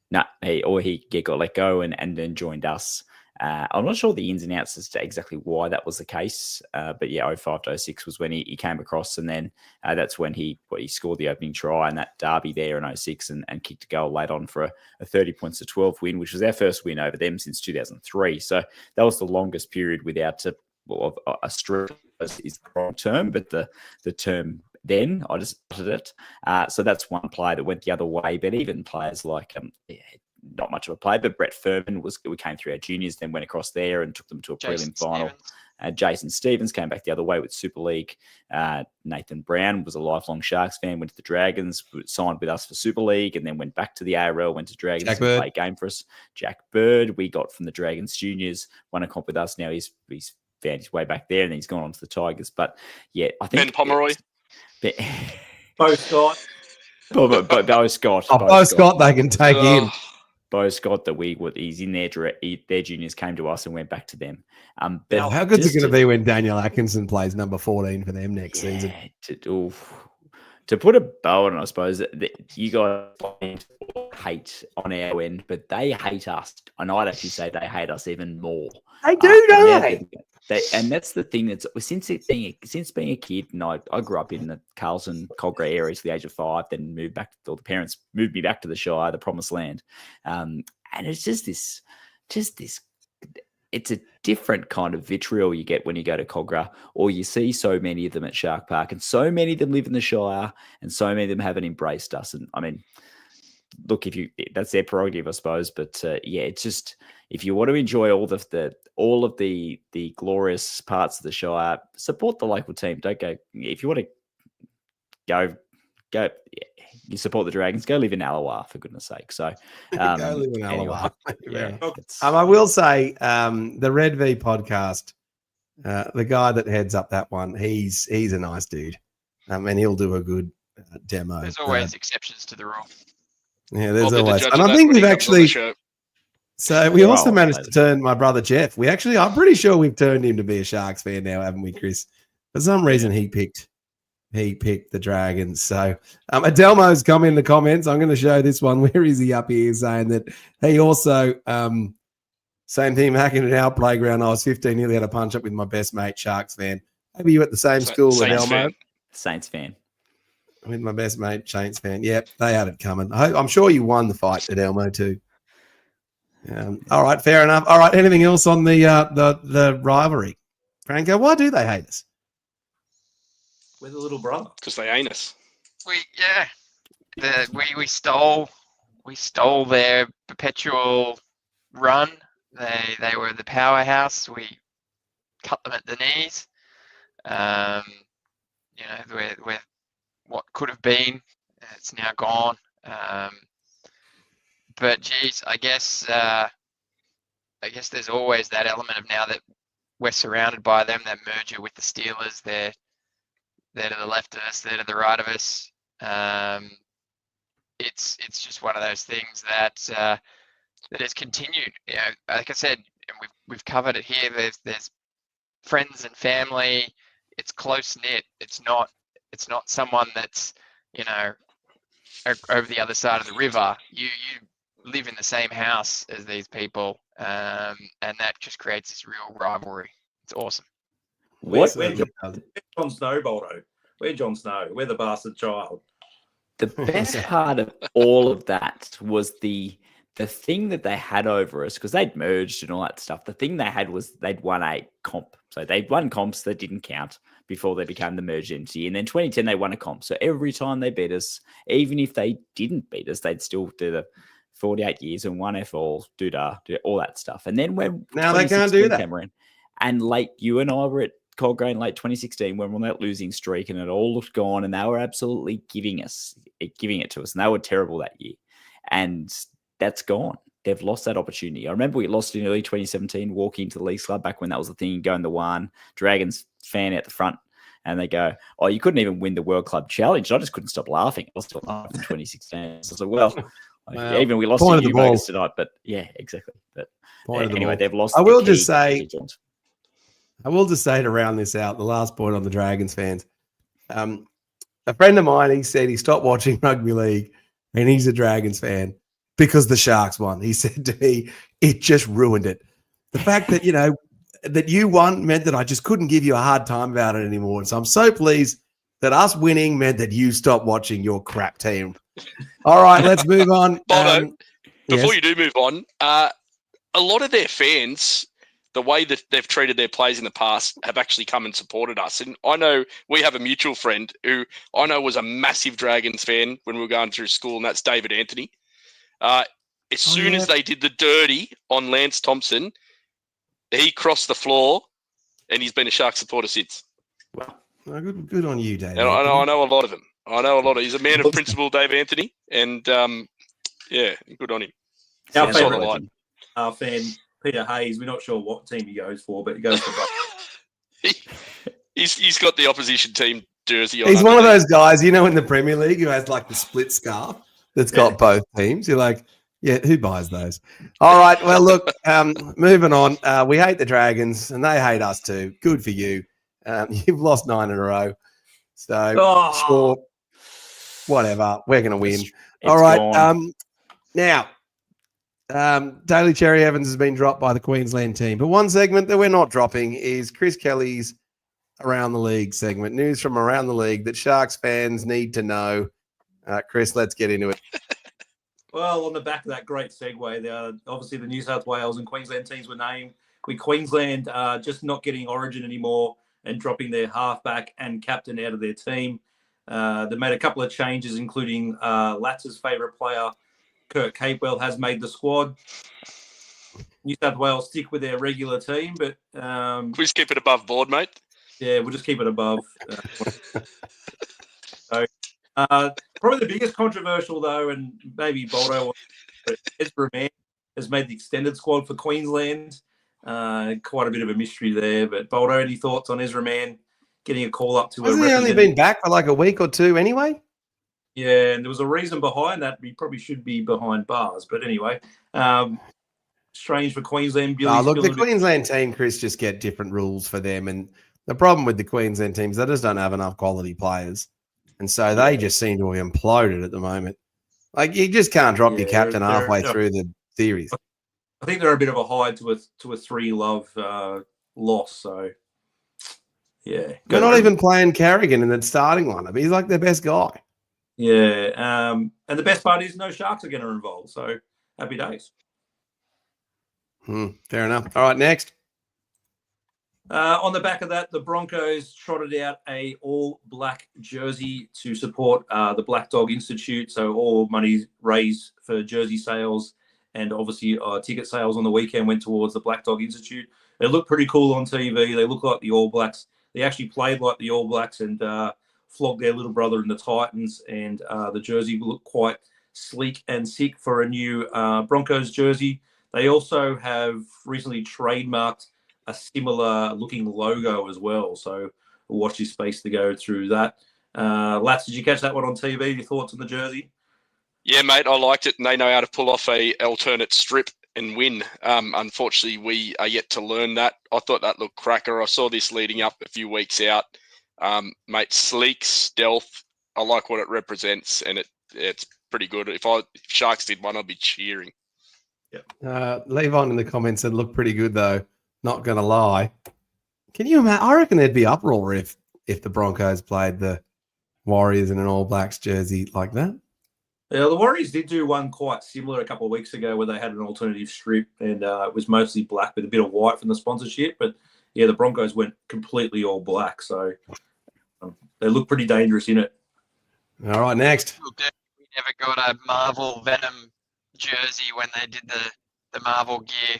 No, he got let go and then joined us. I'm not sure the ins and outs as to exactly why that was the case. But yeah, 05 to 06 was when he came across, and then that's when he scored the opening try in that derby there in 06 and kicked a goal late on for a 30 points to 12 win, which was our first win over them since 2003. So that was the longest period without a streak is the wrong term, but the term then I just put it. So that's one player that went the other way, but even players like not much of a play, but Brett Furman we came through our juniors, then went across there and took them to a prelim final. Jason Stevens came back the other way with Super League. Nathan Brown was a lifelong Sharks fan, went to the Dragons, signed with us for Super League, and then went back to the ARL, went to Dragons and played a game for us. Jack Bird, we got from the Dragons juniors, won a comp with us. Now he's found his way back there, and then he's gone on to the Tigers. But yeah, I think Ben Pomeroy. Bo Scott. Bo Scott. Bo Scott, they can take in. Bo Scott, he's in their juniors, came to us and went back to them. But how good is it going to be when Daniel Atkinson plays number 14 for them next season? To put a bow on it, I suppose, that you guys hate on our end, but they hate us. And I'd actually say they hate us even more. They do, don't they? And that's the thing since being a kid, and I grew up in the Carlton, Cogra area to the age of 5, then moved back, the parents moved me back to the Shire, the promised land. And it's just this, it's a different kind of vitriol you get when you go to Cogra, or you see so many of them at Shark Park, and so many of them live in the Shire, and so many of them haven't embraced us. And I mean, look, that's their prerogative, I suppose. But yeah, it's just, if you want to enjoy all of the glorious parts of the Shire, support the local team. Don't go, if you want to go. Yeah, you support the Dragons. Go live in Allawah, for goodness sake. So go live in Allawah. Anyway, I will say the Red V podcast. The guy that heads up that one, he's a nice dude, and he'll do a good demo. There's always exceptions to the rule. Yeah, there's always, and I think we've actually. So we also managed to turn my brother Jeff. I'm pretty sure we've turned him to be a Sharks fan now, haven't we, Chris? For some reason, he picked the Dragons. So Adelmo's come in the comments. I'm going to show this one. Where is he up here saying that he also, same thing, hacking at our playground. I was 15, nearly had a punch up with my best mate, Sharks fan. Maybe you at the same school, Adelmo? Saints fan. With my best mate, Saints fan. Yep, they had it coming. I'm sure you won the fight at Elmo too. All right, fair enough. All right, anything else on the rivalry? Franko, why do they hate us? We're the little brother. Because they ain't us. We stole their perpetual run. They were the powerhouse. We cut them at the knees. We're what could have been. It's now gone. But geez, I guess there's always that element of, now that we're surrounded by them, that merger with the Steelers. They're to the left of us, they're to the right of us. It's just one of those things that has continued. You know, like I said, and we've covered it here. There's friends and family. It's close knit. It's not someone that's, over the other side of the river. You live in the same house as these people, and that just creates this real rivalry. It's awesome. We're Jon Snow, Boldo. We're Jon Snow. We're the bastard child. The best part of all of that was the thing that they had over us, because they'd merged and all that stuff. The thing they had was they'd won a comp. So they'd won comps that didn't count before they became the merged entity. And then 2010, they won a comp. So every time they beat us, even if they didn't beat us, they'd still do the 48 years and one F all, do all that stuff. And then when now they can't do that. Cameron, and you and I were at Colgrave in late 2016 when we were on that losing streak, and it all looked gone, and they were absolutely giving it to us, and they were terrible that year. And that's gone. They've lost that opportunity. I remember we lost in early 2017, walking into the Leagues Club back when that was the thing, going the one, Dragons fan out the front, and they go, "Oh, you couldn't even win the World Club Challenge." I just couldn't stop laughing. I was still laughing in 2016. So I was like, well, Well, Even we lost point to of the you ball. Vegas tonight, but yeah, exactly. But Point of the anyway, ball. they've lost. I will just say, key jaunt. I will just say to round this out, the last point on the Dragons fans. A friend of mine, he said he stopped watching rugby league, and he's a Dragons fan because the Sharks won. He said to me, it just ruined it. The fact that, that you won meant that I just couldn't give you a hard time about it anymore. And so I'm so pleased that us winning meant that you stopped watching your crap team. All right, let's move on. Boldo, before yes. you do move on, a lot of their fans, the way that they've treated their players in the past, have actually come and supported us. And I know we have a mutual friend who I know was a massive Dragons fan when we were going through school, and that's David Anthony. As soon as they did the dirty on Lance Thompson, he crossed the floor, and he's been a Shark supporter since. Well, good on you, Dave. And I know a lot of him. He's a man of principle, Dave Anthony, and yeah, good on him. Our Sounds favourite like a legend. Our fan, Peter Hayes, we're not sure what team he goes for, but he goes for He's got the opposition team jersey on. He's one of those guys, in the Premier League who has like the split scarf that's got both teams. You're like, yeah, who buys those? All right. Well, look, moving on. We hate the Dragons and they hate us too. Good for you. You've lost 9 in a row. So, sure, whatever. We're going to win. All right. Gone. Now, Daly Cherry Evans has been dropped by the Queensland team. But one segment that we're not dropping is Chris Kelly's Around the League segment. News from around the league that Sharks fans need to know. Chris, let's get into it. Well, on the back of that great segue, obviously the New South Wales and Queensland teams were named. With Queensland just not getting Origin anymore and dropping their halfback and captain out of their team. They made a couple of changes, including Latz's favourite player, Kurt Capewell, has made the squad. New South Wales stick with their regular team, but Can we just keep it above board, mate? yeah, we'll just keep it above. Probably the biggest controversial, though, and maybe Boldo, Ezra Mann has made the extended squad for Queensland. Quite a bit of a mystery there. But Boldo, any thoughts on Ezra Mann getting a call up to Hasn't he only been back for like a week or two anyway? Yeah, and there was a reason behind that. He probably should be behind bars. But anyway, strange for Queensland. Look, the Queensland team, Chris, just get different rules for them. And the problem with the Queensland teams, they just don't have enough quality players. And so they just seem to have imploded at the moment. Like, you just can't drop your captain halfway through the series. I think they're a bit of a hide to a 3-love loss. So, yeah. They're not even playing Carrigan in the starting lineup. He's like their best guy. Yeah. And the best part is no Sharks are going to involve. So, happy days. Fair enough. All right, next. On the back of that, the Broncos trotted out a all-black jersey to support the Black Dog Institute. So all money raised for jersey sales and obviously ticket sales on the weekend went towards the Black Dog Institute. They look pretty cool on TV. They look like the All Blacks. They actually played like the All Blacks and flogged their little brother in the Titans. And the jersey looked quite sleek and sick for a new Broncos jersey. They also have recently trademarked a similar looking logo as well. So we'll watch this space to go through that. Lats, did you catch that one on TV? Your thoughts on the jersey? Yeah, mate, I liked it, and they know how to pull off a alternate strip and win. Unfortunately, we are yet to learn that. I thought that looked cracker. I saw this leading up a few weeks out. Mate, sleek, stealth. I like what it represents, and it's pretty good. If Sharks did one, I'd be cheering. Yep. Levon in the comments said, look pretty good, though. Not going to lie. Can you imagine? I reckon there'd be uproar if the Broncos played the Warriors in an All Blacks jersey like that. Yeah, the Warriors did do one quite similar a couple of weeks ago where they had an alternative strip and it was mostly black with a bit of white from the sponsorship. But, yeah, the Broncos went completely all black. So they look pretty dangerous in it. All right, next. We never got a Marvel Venom jersey when they did the Marvel gear.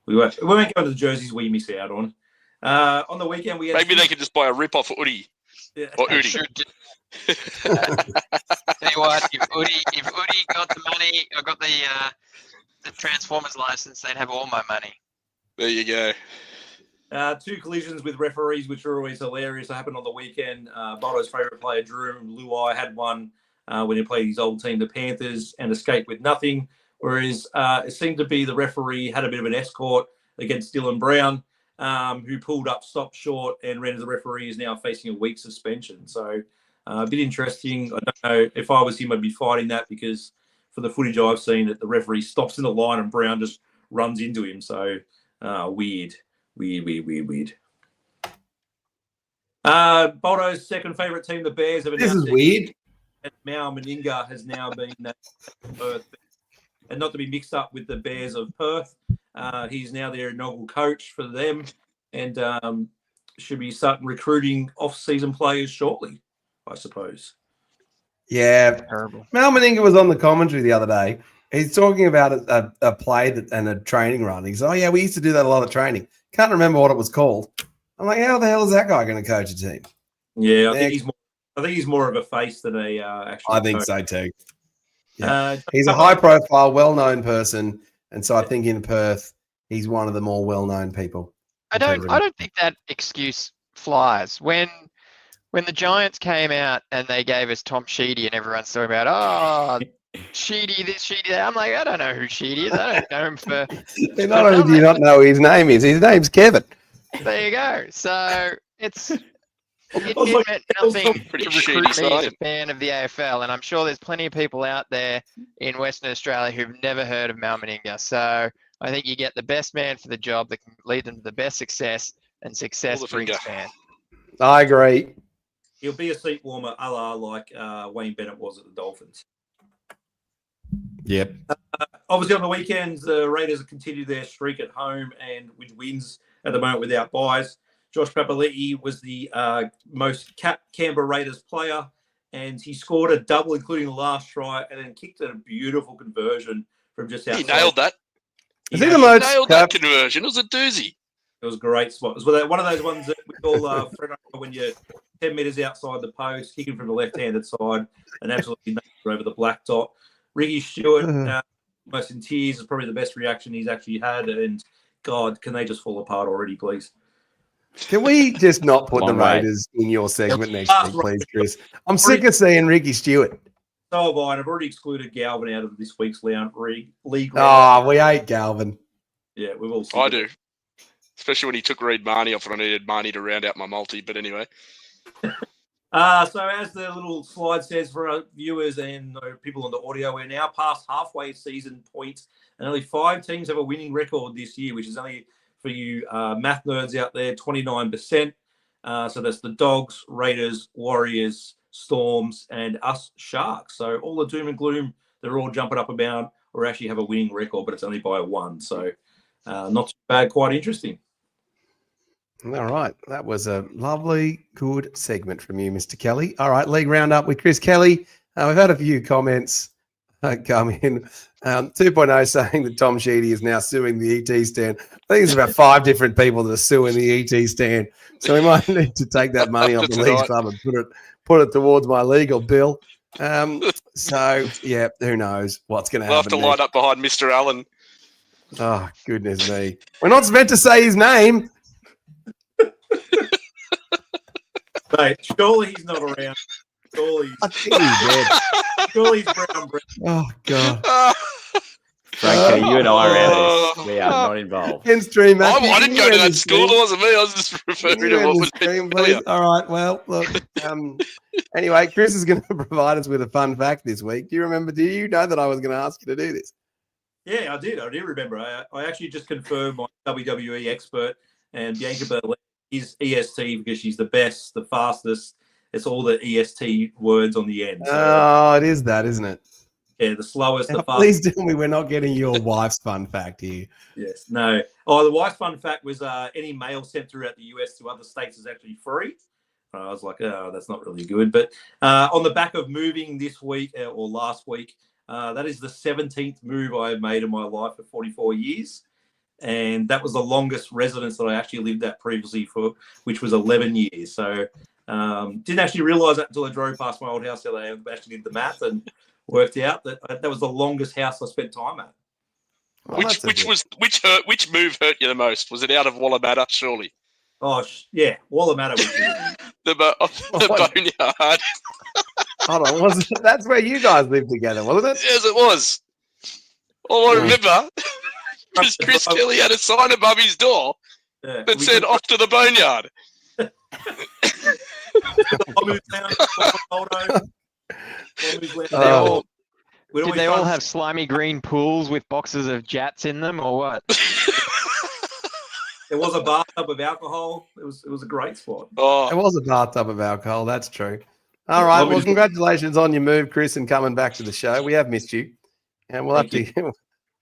We won't go to the jerseys we miss out on. On the weekend, we had maybe they could just buy a rip-off Udi. Yeah. Or Udi. Tell you what, if Udi got the money, I got the Transformers license, they'd have all my money. There you go. 2 collisions with referees, which are always hilarious. It happened on the weekend. Boldo's favourite player, Drew Luai, had one when he played his old team, the Panthers, and escaped with nothing. Whereas it seemed to be the referee had a bit of an escort against Dylan Brown, who pulled up, stopped short, and ran as the referee is now facing a week suspension. So a bit interesting. I don't know if I was him, I'd be fighting that because for the footage I've seen, that the referee stops in the line and Brown just runs into him. So weird. Boldo's second favourite team, the Bears, have announced This is weird. Mal Meninga has now been Perth, and not to be mixed up with the Bears of Perth. He's now their inaugural coach for them, and should be starting recruiting off-season players shortly, I suppose. Yeah, Terrible. Mal Meninga was on the commentary the other day. He's talking about a play and a training run. He's oh yeah, we used to do that a lot of training. Can't remember what it was called. I'm like, how the hell is that guy going to coach a team? Yeah, I think he's more of a face than a actual. I think coach. so too. Yeah. He's a high-profile, well-known person, and so I think in Perth he's one of the more well-known people. I don't think that excuse flies. When the Giants came out and they gave us Tom Sheedy and everyone's talking about Sheedy this, Sheedy that. I'm like, I don't know who Sheedy is. I don't know him for. Not only do you not know his name is, his name's Kevin. There you go. So it meant Pretty nothing to recruit shady me as a sign. fan of the AFL, and I'm sure there's plenty of people out there in Western Australia who've never heard of Mal Meninga. So I think you get the best man for the job that can lead them to the best success, and success brings fan. I agree. He'll be a seat warmer, a la like Wayne Bennett was at the Dolphins. Yep. Obviously, on the weekends, the Raiders have continued their streak at home and with wins at the moment without buys. Josh Papali'i was the most capped Canberra Raiders player, and he scored a double, including the last try, and then kicked a beautiful conversion from just outside. He nailed that. Is he the most Nailed that conversion. It was a doozy. It was a great spot. It was one of those ones that we all Fred, when you're 10 metres outside the post, kicking from the left-handed side, and absolutely nailed it over the black dot. Ricky Stewart, almost in tears, is probably the best reaction he's actually had. And God, can they just fall apart already, please? Can we just not put the Long way. Raiders in your segment next week, please, Chris? I'm sick of seeing Ricky Stewart. So have I, and I've already excluded Galvin out of this week's league round. Oh, we hate Galvin. Yeah, we've all seen I it. do. Especially when he took Reed Marnie off and I needed Marnie to round out my multi. But anyway. So as the little slide says for our viewers and people on the audio, we're now past halfway season points, and only 5 teams have a winning record this year, which is only for you math nerds out there, 29%. So that's the Dogs, Raiders, Warriors, Storms, and us Sharks. So all the doom and gloom, they're all jumping up and down or actually have a winning record, but it's only by 1. So not too bad, quite interesting. All right. That was a lovely, good segment from you, Mr. Kelly. All right. League roundup with Chris Kelly. We've had a few comments come in. 2.0 saying that Tom Sheedy is now suing the ET stand. I think there's about 5 different people that are suing the ET stand. So we might need to take that money off the Leagues Club and put it towards my legal bill. So, yeah, who knows what's going to happen. We'll have to line up behind Mr. Allen. Oh, goodness me. We're not meant to say his name. Mate, surely he's not around. Surely I think he's dead. surely he's brown. Oh, God. Franco, you and I are out of this. We are not involved. Against Dream I didn't go to that school. It wasn't me. I was just referring to what was stream, earlier. please. All right. Well, look. Anyway, Chris is going to provide us with a fun fact this week. Do you know that I was going to ask you to do this? Yeah, I did. I do remember. I actually just confirmed my WWE expert, and Bianca Belair is EST because she's the best, the fastest. It's all the EST words on the end. So, Oh, it is that, isn't it? yeah, the slowest, the Now, fastest. please tell me we're not getting your wife's fun fact here. Yes, no. Oh, the wife's fun fact was any mail sent throughout the US to other states is actually free. I was like, oh, that's not really good. But on the back of moving this week or last week, that is the 17th move I have made in my life for 44 years. And that was the longest residence that I actually lived at previously for, which was 11 years. So didn't actually realise that until I drove past my old house the other day. I actually did the math and worked out that that was the longest house I spent time at. Well, Which move hurt you the most? Was it out of Wallamatta? Surely Oh, yeah, Wallamatta was the boneyard. Hold on, that's where you guys lived together, wasn't it? Yes, it was. All I remember is Chris Kelly had a sign above his door that said "Off to the boneyard." Did they all have slimy green pools with boxes of jats in them, or what? There was a bathtub of alcohol. It was a great spot. It was a bathtub of alcohol. That's true. All right. Well, congratulations on your move, Chris, and coming back to the show. We have missed you, and we'll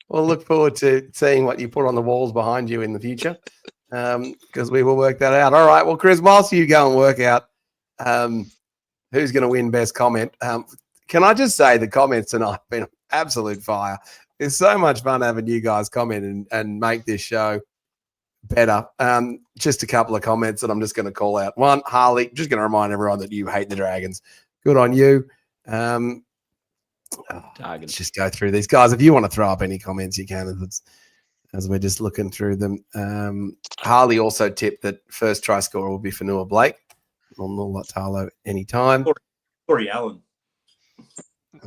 we'll look forward to seeing what you put on the walls behind you in the future, because we will work that out. All right. Well, Chris, whilst you go and work out who's going to win best comment, can I just say the comments tonight have been absolute fire. It's so much fun having you guys comment and make this show better. Just a couple of comments that I'm just going to call out. One, Harley, just going to remind everyone that you hate the Dragons. Good on you. Let's just go through these guys. If you want to throw up any comments, you can as we're just looking through them. Harley also tipped that first try scorer will be Fanua Blake. On Talo anytime. Corey Allen.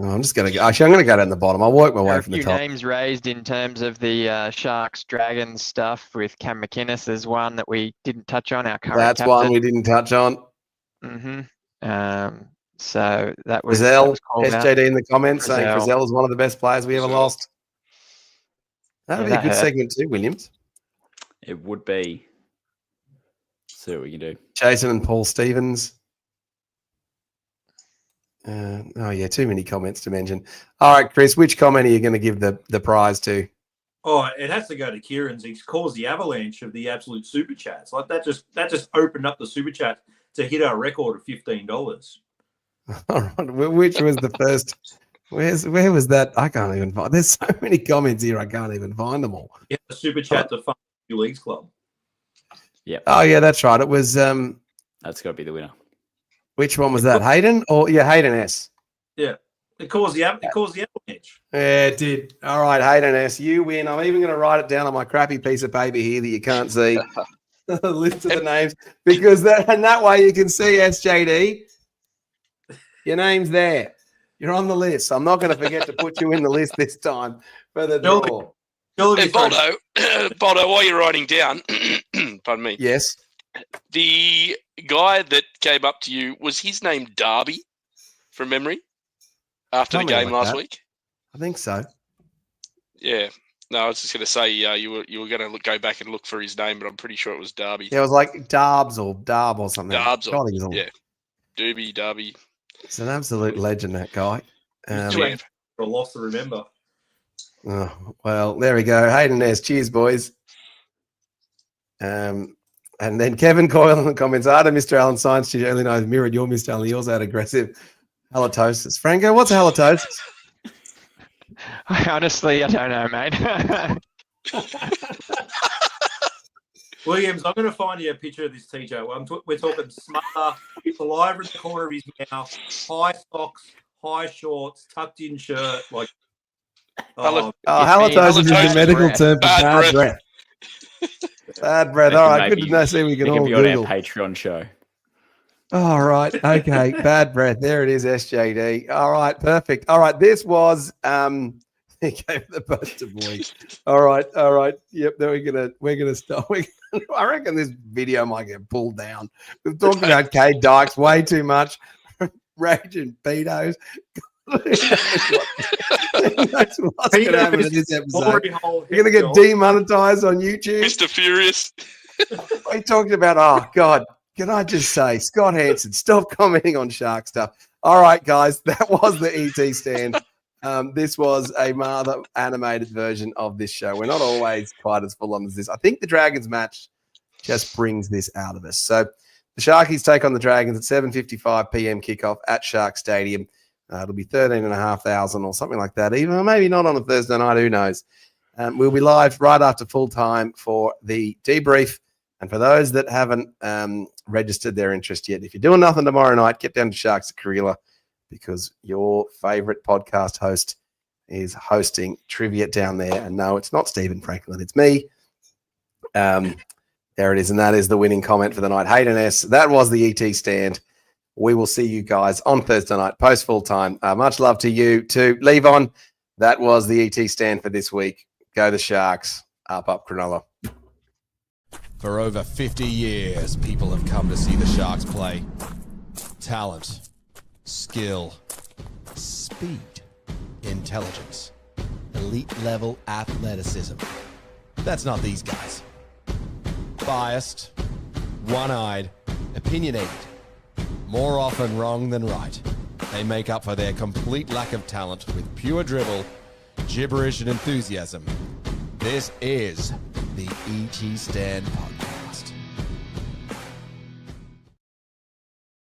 I'm just going to go. Actually, I'm going to go down the bottom. I'll work my way from the top. A few names raised in terms of the Sharks Dragons stuff with Cam McInnes as one that we didn't touch on. Our current That's captain. One we didn't touch on. So that was Frizzell, SJD out. In the comments saying Frizzell is one of the best players we ever lost. That would be a good segment too, Williams. It would be. See what we can do. Jason and Paul Stevens. Too many comments to mention. All right, Chris, which comment are you going to give the prize to? Oh, it has to go to Kieran's. He's caused the avalanche of the absolute super chats. Like that just opened up the super chat to hit our record of $15. All right, which was the first? Where was that? I can't even find. There's so many comments here. I can't even find them all. Yeah, the super chat to fund the Leagues Club. Yeah. Oh yeah, that's right. It was. That's got to be the winner. Which one was that? Hayden Hayden S. Yeah, it caused the avalanche. Yeah, it did. All right, Hayden S. You win. I'm even going to write it down on my crappy piece of paper here that you can't see. The list of the names, because that way you can see SJD. Your name's there. You're on the list. I'm not going to forget to put you in the list this time for the draw. Hey, Boldo, while you're writing down, pardon me. Yes. The guy that came up to you, was his name Darby, from memory, after the game last week? I think so. Yeah. No, I was just going to say you were going to go back and look for his name, but I'm pretty sure it was Darby. Yeah, it was like Darbs or Darb or something. Yeah. Doobie, Darby. It's an absolute legend, that guy. A loss to remember. Oh, well, there we go. Hayden S. Cheers, boys. And then Kevin Coyle in the comments, Mr. Allen Science, you only know mirrored your Mr. Allen. You also had aggressive halitosis. Franko, what's halitosis? Honestly, I don't know, mate. Williams, I'm going to find you a picture of this TJ. We're talking smart, saliva in the corner of his mouth, high socks, high shorts, tucked in shirt. Like, halitosis is the medical term for bad breath. Bad breath. All right, good to know. See, we can all be Google. On our Patreon show. All right. Okay. Bad breath. There it is. SJD. All right. Perfect. All right. This was he gave the poster boy. All right. All right. Yep. Then we're gonna stop. I reckon this video might get pulled down. We've talked about Cade Dykes way too much. Raging pedos. That's what's going to happen in this episode. You're going to get demonetized on YouTube. Mr. Furious. We talked about, oh, God, can I just say, Scott Hansen, stop commenting on shark stuff. All right, guys, that was the ET stand. This was a rather animated version of this show. We're not always quite as full on as this. I think the Dragons match just brings this out of us. So the Sharkies take on the Dragons at 7:55 p.m. kickoff at Shark Stadium. It'll be 13,500 or something like that. Even maybe not on a Thursday night. Who knows? We'll be live right after full time for the debrief. And for those that haven't registered their interest yet, if you're doing nothing tomorrow night, get down to Sharks at Cronulla because your favourite podcast host is hosting trivia down there. And no, it's not Stephen Franklin. It's me. There it is. And that is the winning comment for the night. Hayden S. That was the ET stand. We will see you guys on Thursday night, post full time. Much love to you too. Levon, that was the ET stand for this week. Go the Sharks. Up Cronulla. For over 50 years, people have come to see the Sharks play. Talent, skill, speed, intelligence, elite level athleticism. That's not these guys. Biased, one-eyed, opinionated, more often wrong than right. They make up for their complete lack of talent with pure dribble, gibberish, and enthusiasm. This is the ET Stand Podcast.